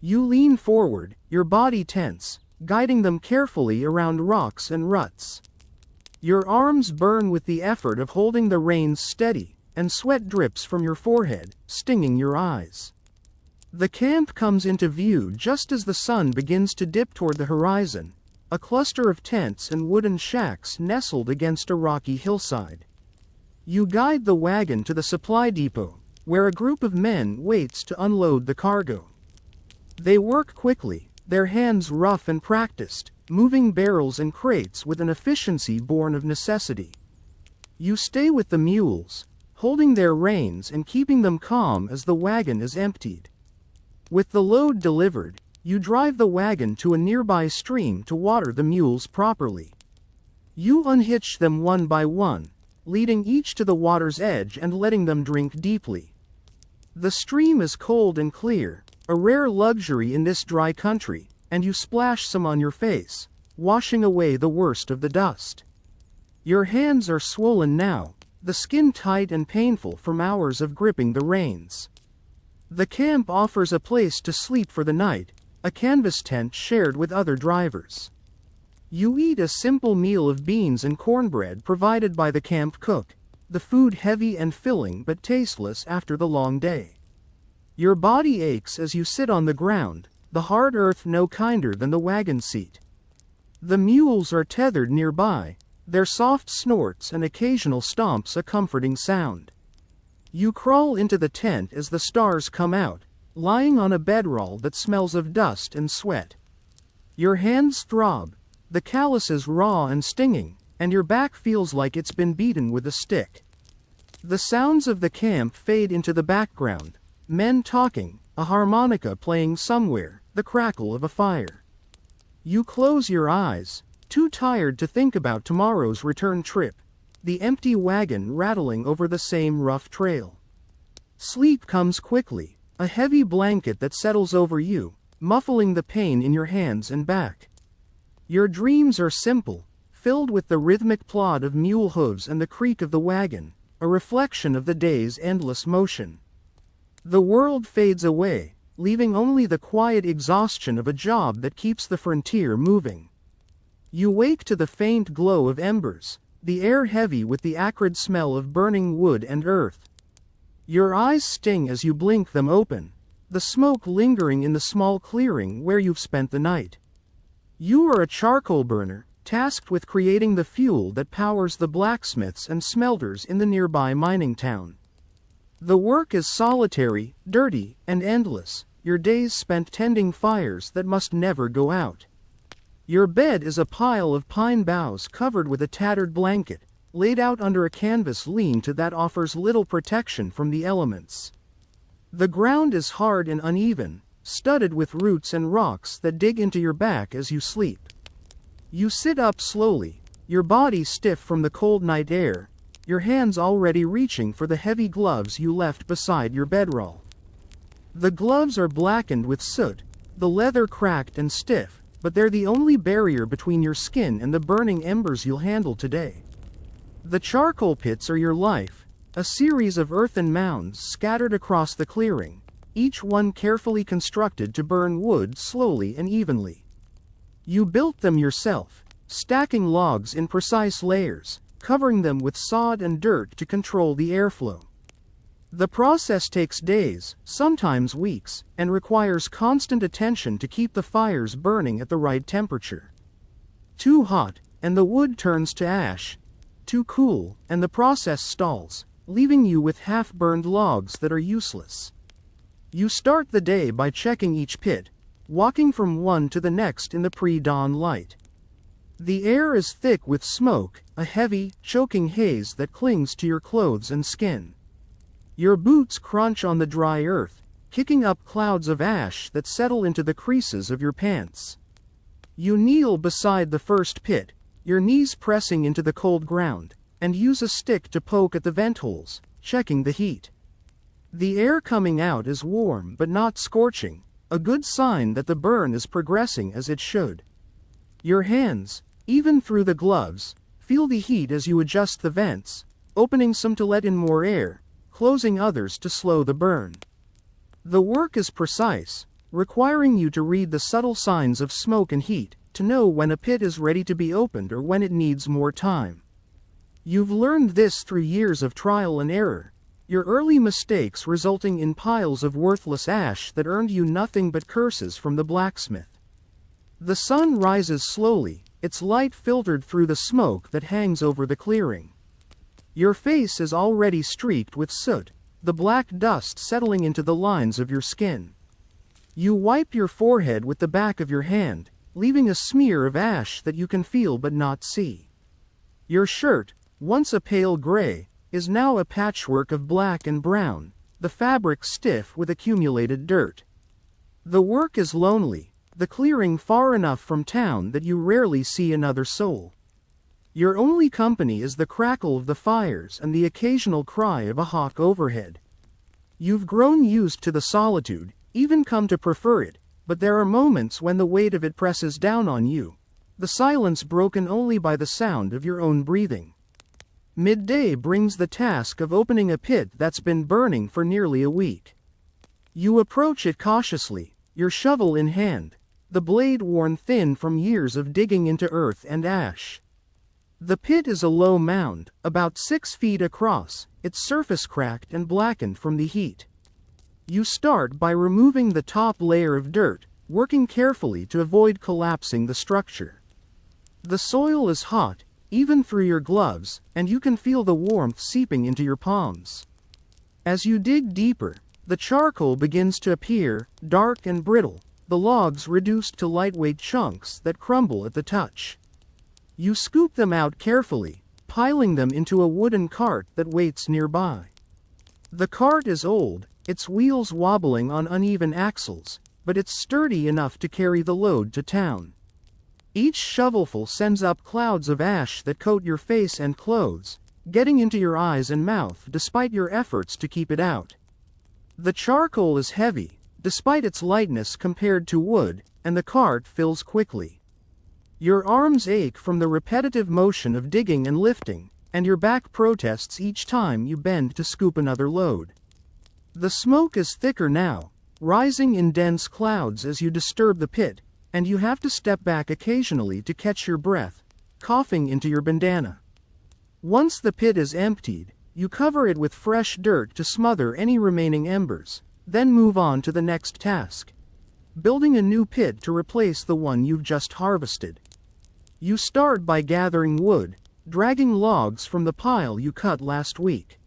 You lean forward, your body tense, guiding them carefully around rocks and ruts. Your arms burn with the effort of holding the reins steady, and sweat drips from your forehead, stinging your eyes. The camp comes into view just as the sun begins to dip toward the horizon, a cluster of tents and wooden shacks nestled against a rocky hillside. You guide the wagon to the supply depot, where a group of men waits to unload the cargo. They work quickly, their hands rough and practiced, moving barrels and crates with an efficiency born of necessity. You stay with the mules, holding their reins and keeping them calm as the wagon is emptied. With the load delivered, you drive the wagon to a nearby stream to water the mules properly. You unhitch them one by one, leading each to the water's edge and letting them drink deeply. The stream is cold and clear, a rare luxury in this dry country, and you splash some on your face, washing away the worst of the dust. Your hands are swollen now, the skin tight and painful from hours of gripping the reins. The camp offers a place to sleep for the night, a canvas tent shared with other drivers. You eat a simple meal of beans and cornbread provided by the camp cook, the food heavy and filling but tasteless after the long day. Your body aches as you sit on the ground, the hard earth no kinder than the wagon seat. The mules are tethered nearby, their soft snorts and occasional stomps a comforting sound. You crawl into the tent as the stars come out, lying on a bedroll that smells of dust and sweat. Your hands throb, the calluses raw and stinging, and your back feels like it's been beaten with a stick. The sounds of the camp fade into the background, men talking, a harmonica playing somewhere, the crackle of a fire. You close your eyes, too tired to think about tomorrow's return trip, the empty wagon rattling over the same rough trail. Sleep comes quickly, a heavy blanket that settles over you, muffling the pain in your hands and back. Your dreams are simple, filled with the rhythmic plod of mule hooves and the creak of the wagon, a reflection of the day's endless motion. The world fades away, leaving only the quiet exhaustion of a job that keeps the frontier moving. You wake to the faint glow of embers, the air heavy with the acrid smell of burning wood and earth. Your eyes sting as you blink them open, the smoke lingering in the small clearing where you've spent the night. You are a charcoal burner, tasked with creating the fuel that powers the blacksmiths and smelters in the nearby mining town. The work is solitary, dirty, and endless, your days spent tending fires that must never go out. Your bed is a pile of pine boughs covered with a tattered blanket, laid out under a canvas lean-to that offers little protection from the elements. The ground is hard and uneven, studded with roots and rocks that dig into your back as you sleep. You sit up slowly, your body stiff from the cold night air, your hands already reaching for the heavy gloves you left beside your bedroll. The gloves are blackened with soot, the leather cracked and stiff, but they're the only barrier between your skin and the burning embers you'll handle today. The charcoal pits are your life, a series of earthen mounds scattered across the clearing, each one carefully constructed to burn wood slowly and evenly. You built them yourself, stacking logs in precise layers, covering them with sod and dirt to control the airflow. The process takes days, sometimes weeks, and requires constant attention to keep the fires burning at the right temperature. Too hot, and the wood turns to ash. Too cool, and the process stalls, leaving you with half-burned logs that are useless. You start the day by checking each pit, walking from one to the next in the pre-dawn light. The air is thick with smoke, a heavy, choking haze that clings to your clothes and skin. Your boots crunch on the dry earth, kicking up clouds of ash that settle into the creases of your pants. You kneel beside the first pit, your knees pressing into the cold ground, and use a stick to poke at the vent holes, checking the heat. The air coming out is warm but not scorching, a good sign that the burn is progressing as it should. Your hands, even through the gloves, feel the heat as you adjust the vents, opening some to let in more air, closing others to slow the burn. The work is precise, requiring you to read the subtle signs of smoke and heat, to know when a pit is ready to be opened or when it needs more time. You've learned this through years of trial and error, your early mistakes resulting in piles of worthless ash that earned you nothing but curses from the blacksmith. The sun rises slowly, its light filtered through the smoke that hangs over the clearing. Your face is already streaked with soot, the black dust settling into the lines of your skin. You wipe your forehead with the back of your hand, leaving a smear of ash that you can feel but not see. Your shirt, once a pale gray, is now a patchwork of black and brown, the fabric stiff with accumulated dirt. The work is lonely, the clearing far enough from town that you rarely see another soul. Your only company is the crackle of the fires and the occasional cry of a hawk overhead. You've grown used to the solitude, even come to prefer it, but there are moments when the weight of it presses down on you, the silence broken only by the sound of your own breathing. Midday brings the task of opening a pit that's been burning for nearly a week. You approach it cautiously, your shovel in hand, the blade worn thin from years of digging into earth and ash. The pit is a low mound, about 6 feet across, its surface cracked and blackened from the heat. You start by removing the top layer of dirt, working carefully to avoid collapsing the structure. The soil is hot, even through your gloves, and you can feel the warmth seeping into your palms. As you dig deeper, the charcoal begins to appear, dark and brittle, the logs reduced to lightweight chunks that crumble at the touch. You scoop them out carefully, piling them into a wooden cart that waits nearby. The cart is old, its wheels wobbling on uneven axles, but it's sturdy enough to carry the load to town. Each shovelful sends up clouds of ash that coat your face and clothes, getting into your eyes and mouth despite your efforts to keep it out. The charcoal is heavy, despite its lightness compared to wood, and the cart fills quickly. Your arms ache from the repetitive motion of digging and lifting, and your back protests each time you bend to scoop another load. The smoke is thicker now, rising in dense clouds as you disturb the pit, and you have to step back occasionally to catch your breath, coughing into your bandana. Once the pit is emptied, you cover it with fresh dirt to smother any remaining embers, then move on to the next task: building a new pit to replace the one you've just harvested. You start by gathering wood, dragging logs from the pile you cut last week.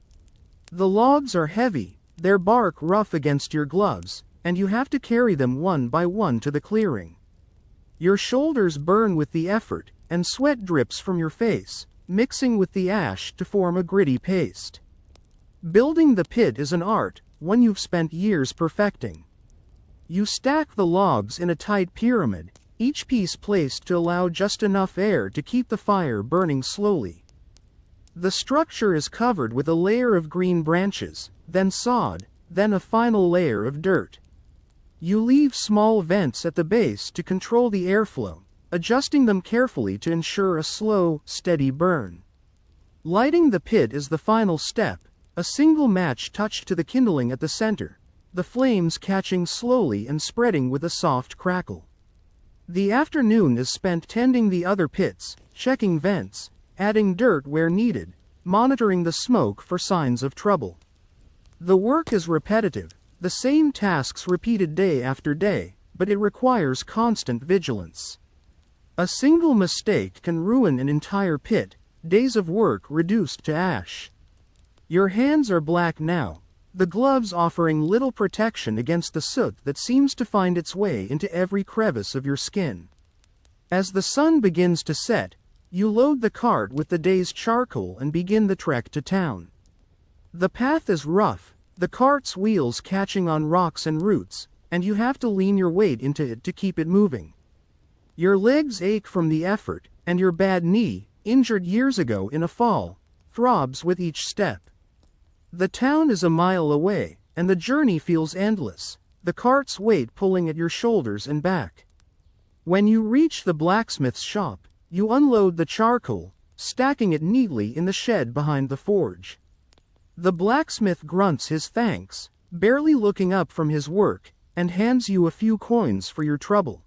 The logs are heavy, their bark rough against your gloves, and you have to carry them one by one to the clearing. Your shoulders burn with the effort, and sweat drips from your face, mixing with the ash to form a gritty paste. Building the pit is an art, one you've spent years perfecting. You stack the logs in a tight pyramid, each piece placed to allow just enough air to keep the fire burning slowly. The structure is covered with a layer of green branches, then sod, then a final layer of dirt. You leave small vents at the base to control the airflow, adjusting them carefully to ensure a slow, steady burn. Lighting the pit is the final step, a single match touched to the kindling at the center, the flames catching slowly and spreading with a soft crackle. The afternoon is spent tending the other pits, checking vents, adding dirt where needed, monitoring the smoke for signs of trouble. The work is repetitive, the same tasks repeated day after day, but it requires constant vigilance. A single mistake can ruin an entire pit, days of work reduced to ash. Your hands are black now, the gloves offering little protection against the soot that seems to find its way into every crevice of your skin. As the sun begins to set, you load the cart with the day's charcoal and begin the trek to town. The path is rough, the cart's wheels catching on rocks and roots, and you have to lean your weight into it to keep it moving. Your legs ache from the effort, and your bad knee, injured years ago in a fall, throbs with each step. The town is a mile away, and the journey feels endless, the cart's weight pulling at your shoulders and back. When you reach the blacksmith's shop, you unload the charcoal, stacking it neatly in the shed behind the forge. The blacksmith grunts his thanks, barely looking up from his work, and hands you a few coins for your trouble.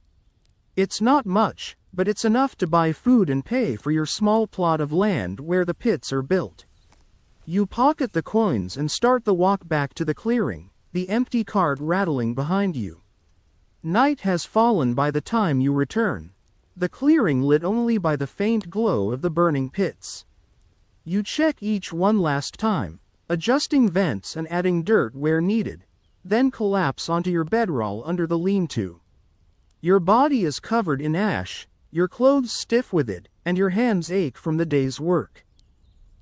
It's not much, but it's enough to buy food and pay for your small plot of land where the pits are built. You pocket the coins and start the walk back to the clearing, the empty cart rattling behind you. Night has fallen by the time you return, the clearing lit only by the faint glow of the burning pits. You check each one last time, adjusting vents and adding dirt where needed, then collapse onto your bedroll under the lean-to. Your body is covered in ash, your clothes stiff with it, and your hands ache from the day's work.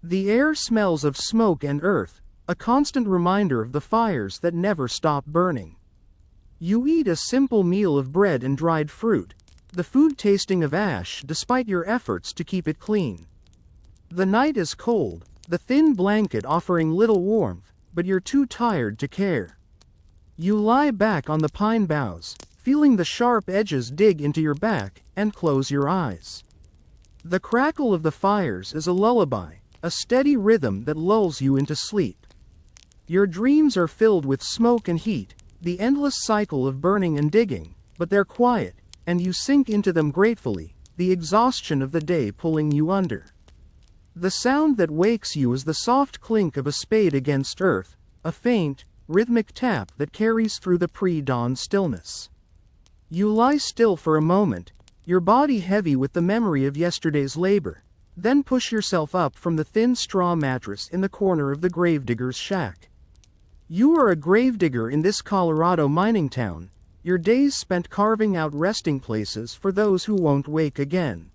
The air smells of smoke and earth, a constant reminder of the fires that never stop burning. You eat a simple meal of bread and dried fruit, the food tasting of ash despite your efforts to keep it clean. The night is cold, the thin blanket offering little warmth, but you're too tired to care. You lie back on the pine boughs, feeling the sharp edges dig into your back, and close your eyes. The crackle of the fires is a lullaby, a steady rhythm that lulls you into sleep. Your dreams are filled with smoke and heat, the endless cycle of burning and digging, but they're quiet, and you sink into them gratefully, the exhaustion of the day pulling you under. The sound that wakes you is the soft clink of a spade against earth, a faint, rhythmic tap that carries through the pre-dawn stillness. You lie still for a moment, your body heavy with the memory of yesterday's labor, then push yourself up from the thin straw mattress in the corner of the gravedigger's shack. You are a gravedigger in this Colorado mining town, your days spent carving out resting places for those who won't wake again.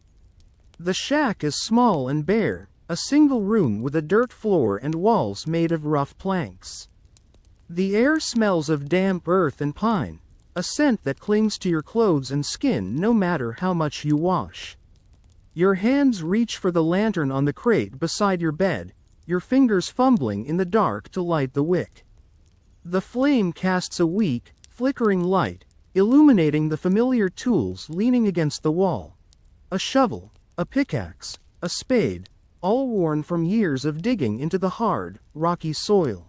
The shack is small and bare, a single room with a dirt floor and walls made of rough planks. The air smells of damp earth and pine, a scent that clings to your clothes and skin no matter how much you wash. Your hands reach for the lantern on the crate beside your bed, your fingers fumbling in the dark to light the wick. The flame casts a weak, flickering light, illuminating the familiar tools leaning against the wall. A shovel, a pickaxe, a spade, all worn from years of digging into the hard, rocky soil.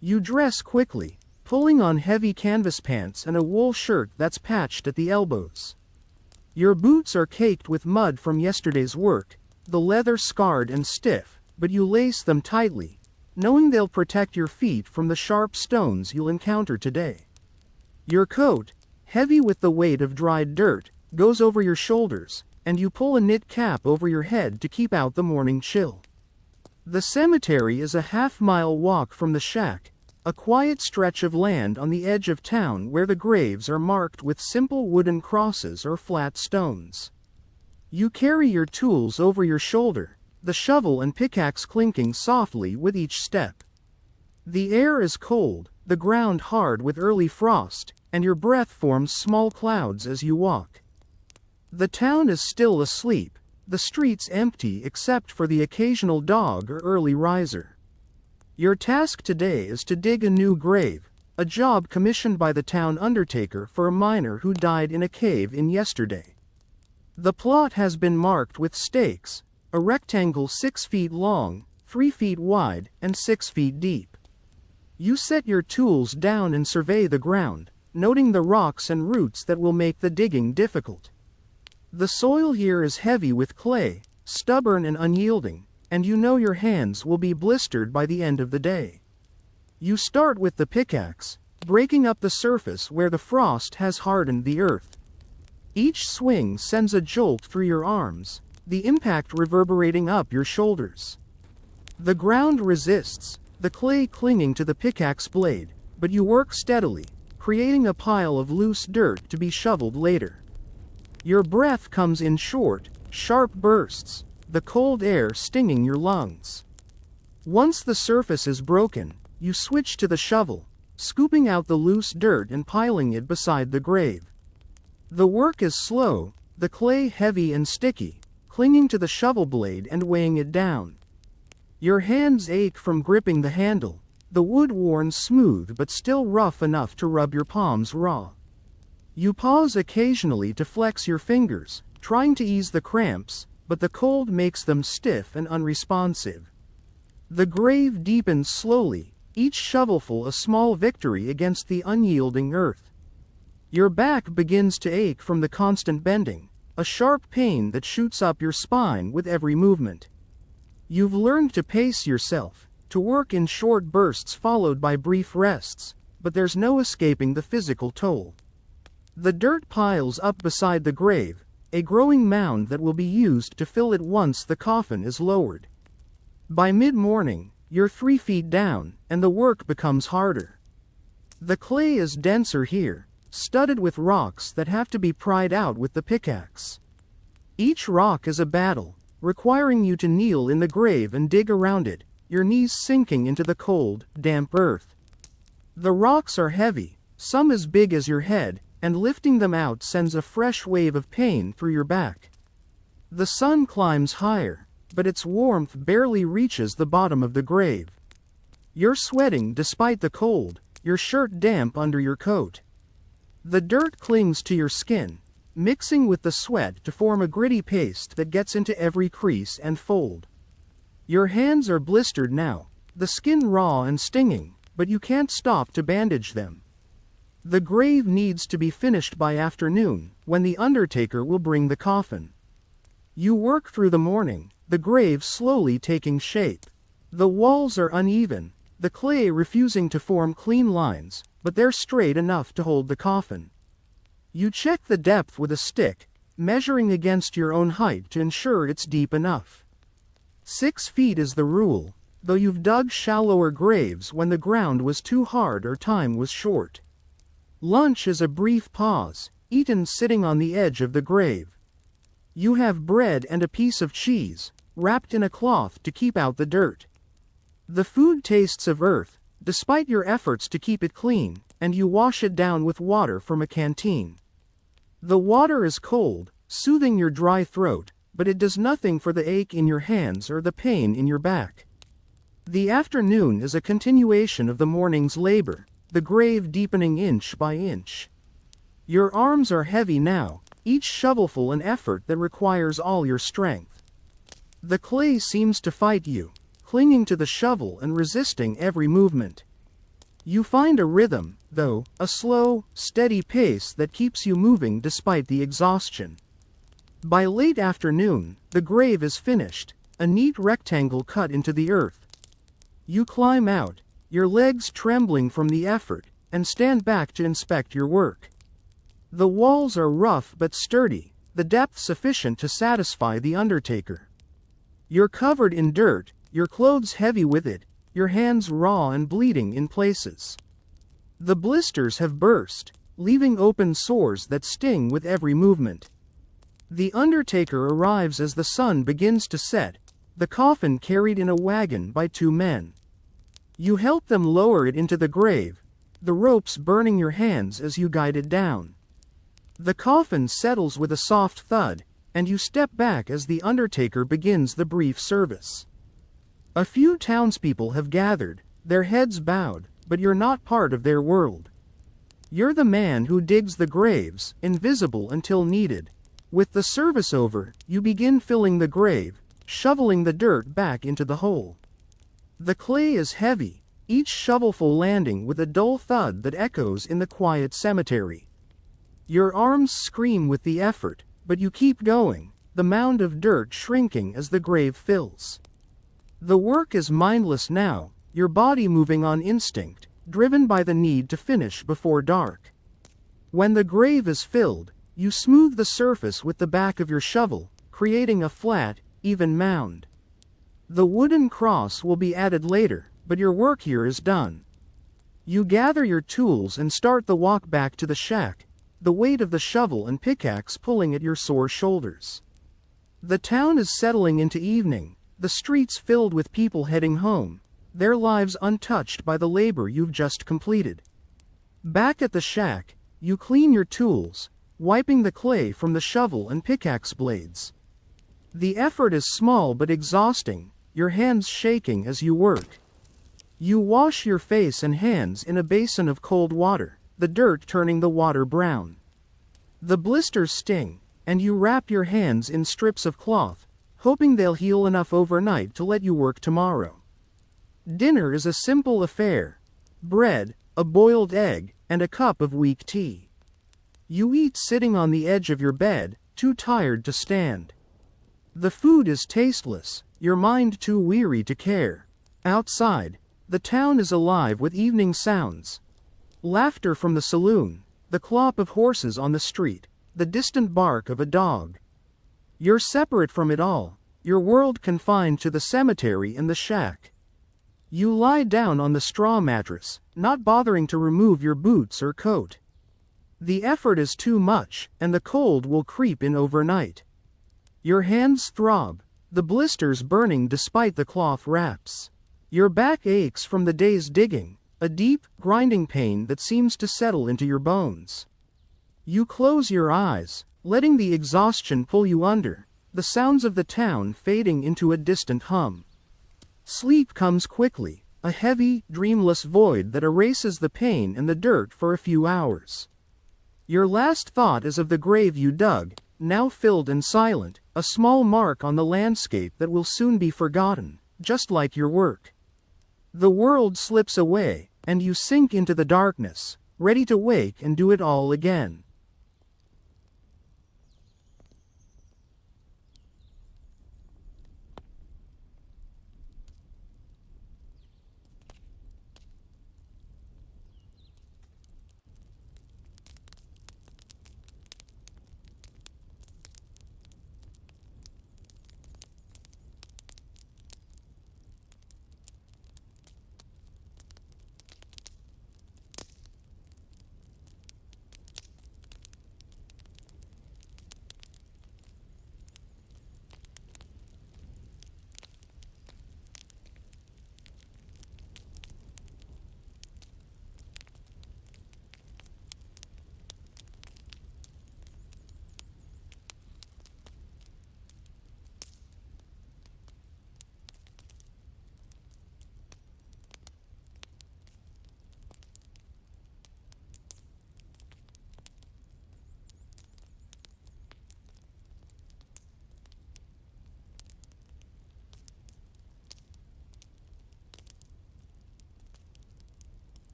You dress quickly, pulling on heavy canvas pants and a wool shirt that's patched at the elbows. Your boots are caked with mud from yesterday's work, the leather scarred and stiff, but you lace them tightly, knowing they'll protect your feet from the sharp stones you'll encounter today. Your coat, heavy with the weight of dried dirt, goes over your shoulders, and you pull a knit cap over your head to keep out the morning chill. The cemetery is a half-mile walk from the shack, a quiet stretch of land on the edge of town where the graves are marked with simple wooden crosses or flat stones. You carry your tools over your shoulder, the shovel and pickaxe clinking softly with each step. The air is cold, the ground hard with early frost, and your breath forms small clouds as you walk. The town is still asleep, the streets empty except for the occasional dog or early riser. Your task today is to dig a new grave, a job commissioned by the town undertaker for a miner who died in a cave in yesterday. The plot has been marked with stakes, a rectangle 6 feet long, 3 feet wide, and 6 feet deep. You set your tools down and survey the ground, noting the rocks and roots that will make the digging difficult. The soil here is heavy with clay, stubborn and unyielding, and you know your hands will be blistered by the end of the day. You start with the pickaxe, breaking up the surface where the frost has hardened the earth. Each swing sends a jolt through your arms, the impact reverberating up your shoulders. The ground resists, the clay clinging to the pickaxe blade, but you work steadily, creating a pile of loose dirt to be shoveled later. Your breath comes in short, sharp bursts, the cold air stinging your lungs. Once the surface is broken, you switch to the shovel, scooping out the loose dirt and piling it beside the grave. The work is slow, the clay heavy and sticky, clinging to the shovel blade and weighing it down. Your hands ache from gripping the handle, the wood worn smooth but still rough enough to rub your palms raw. You pause occasionally to flex your fingers, trying to ease the cramps, but the cold makes them stiff and unresponsive. The grave deepens slowly, each shovelful a small victory against the unyielding earth. Your back begins to ache from the constant bending, a sharp pain that shoots up your spine with every movement. You've learned to pace yourself, to work in short bursts followed by brief rests, but there's no escaping the physical toll. The dirt piles up beside the grave, a growing mound that will be used to fill it once the coffin is lowered. By mid-morning, you're 3 feet down, and the work becomes harder. The clay is denser here, studded with rocks that have to be pried out with the pickaxe. Each rock is a battle, requiring you to kneel in the grave and dig around it, your knees sinking into the cold, damp earth. The rocks are heavy, some as big as your head, and lifting them out sends a fresh wave of pain through your back. The sun climbs higher, but its warmth barely reaches the bottom of the grave. You're sweating despite the cold, your shirt damp under your coat. The dirt clings to your skin, mixing with the sweat to form a gritty paste that gets into every crease and fold. Your hands are blistered now, the skin raw and stinging, but you can't stop to bandage them. The grave needs to be finished by afternoon, when the undertaker will bring the coffin. You work through the morning, the grave slowly taking shape. The walls are uneven, the clay refusing to form clean lines, but they're straight enough to hold the coffin. You check the depth with a stick, measuring against your own height to ensure it's deep enough. 6 feet is the rule, though you've dug shallower graves when the ground was too hard or time was short. Lunch is a brief pause, eaten sitting on the edge of the grave. You have bread and a piece of cheese, wrapped in a cloth to keep out the dirt. The food tastes of earth, despite your efforts to keep it clean, and you wash it down with water from a canteen. The water is cold, soothing your dry throat, but it does nothing for the ache in your hands or the pain in your back. The afternoon is a continuation of the morning's labor, the grave deepening inch by inch. Your arms are heavy now, each shovelful an effort that requires all your strength. The clay seems to fight you, clinging to the shovel and resisting every movement. You find a rhythm, though, a slow, steady pace that keeps you moving despite the exhaustion. By late afternoon, the grave is finished, a neat rectangle cut into the earth. You climb out, your legs trembling from the effort, and stand back to inspect your work. The walls are rough but sturdy, the depth sufficient to satisfy the undertaker. You're covered in dirt, your clothes heavy with it, your hands raw and bleeding in places. The blisters have burst, leaving open sores that sting with every movement. The undertaker arrives as the sun begins to set, the coffin carried in a wagon by 2 men. You help them lower it into the grave, the ropes burning your hands as you guide it down. The coffin settles with a soft thud, and you step back as the undertaker begins the brief service. A few townspeople have gathered, their heads bowed, but you're not part of their world. You're the man who digs the graves, invisible until needed. With the service over, you begin filling the grave, shoveling the dirt back into the hole. The clay is heavy, each shovelful landing with a dull thud that echoes in the quiet cemetery. Your arms scream with the effort, but you keep going, the mound of dirt shrinking as the grave fills. The work is mindless now, your body moving on instinct, driven by the need to finish before dark. When the grave is filled, you smooth the surface with the back of your shovel, creating a flat, even mound. The wooden cross will be added later, but your work here is done. You gather your tools and start the walk back to the shack, the weight of the shovel and pickaxe pulling at your sore shoulders. The town is settling into evening, the streets filled with people heading home, their lives untouched by the labor you've just completed. Back at the shack, you clean your tools, wiping the clay from the shovel and pickaxe blades. The effort is small but exhausting, your hands shaking as you work. You wash your face and hands in a basin of cold water, the dirt turning the water brown. The blisters sting, and you wrap your hands in strips of cloth, hoping they'll heal enough overnight to let you work tomorrow. Dinner is a simple affair: bread, a boiled egg, and a cup of weak tea. You eat sitting on the edge of your bed, too tired to stand. The food is tasteless, your mind too weary to care. Outside, the town is alive with evening sounds. Laughter from the saloon, the clop of horses on the street, the distant bark of a dog. You're separate from it all, your world confined to the cemetery and the shack. You lie down on the straw mattress, not bothering to remove your boots or coat. The effort is too much, and the cold will creep in overnight. Your hands throb, the blisters burning despite the cloth wraps. Your back aches from the day's digging, a deep, grinding pain that seems to settle into your bones. You close your eyes, letting the exhaustion pull you under, the sounds of the town fading into a distant hum. Sleep comes quickly, a heavy, dreamless void that erases the pain and the dirt for a few hours. Your last thought is of the grave you dug, now filled and silent, a small mark on the landscape that will soon be forgotten, just like your work. The world slips away, and you sink into the darkness, ready to wake and do it all again.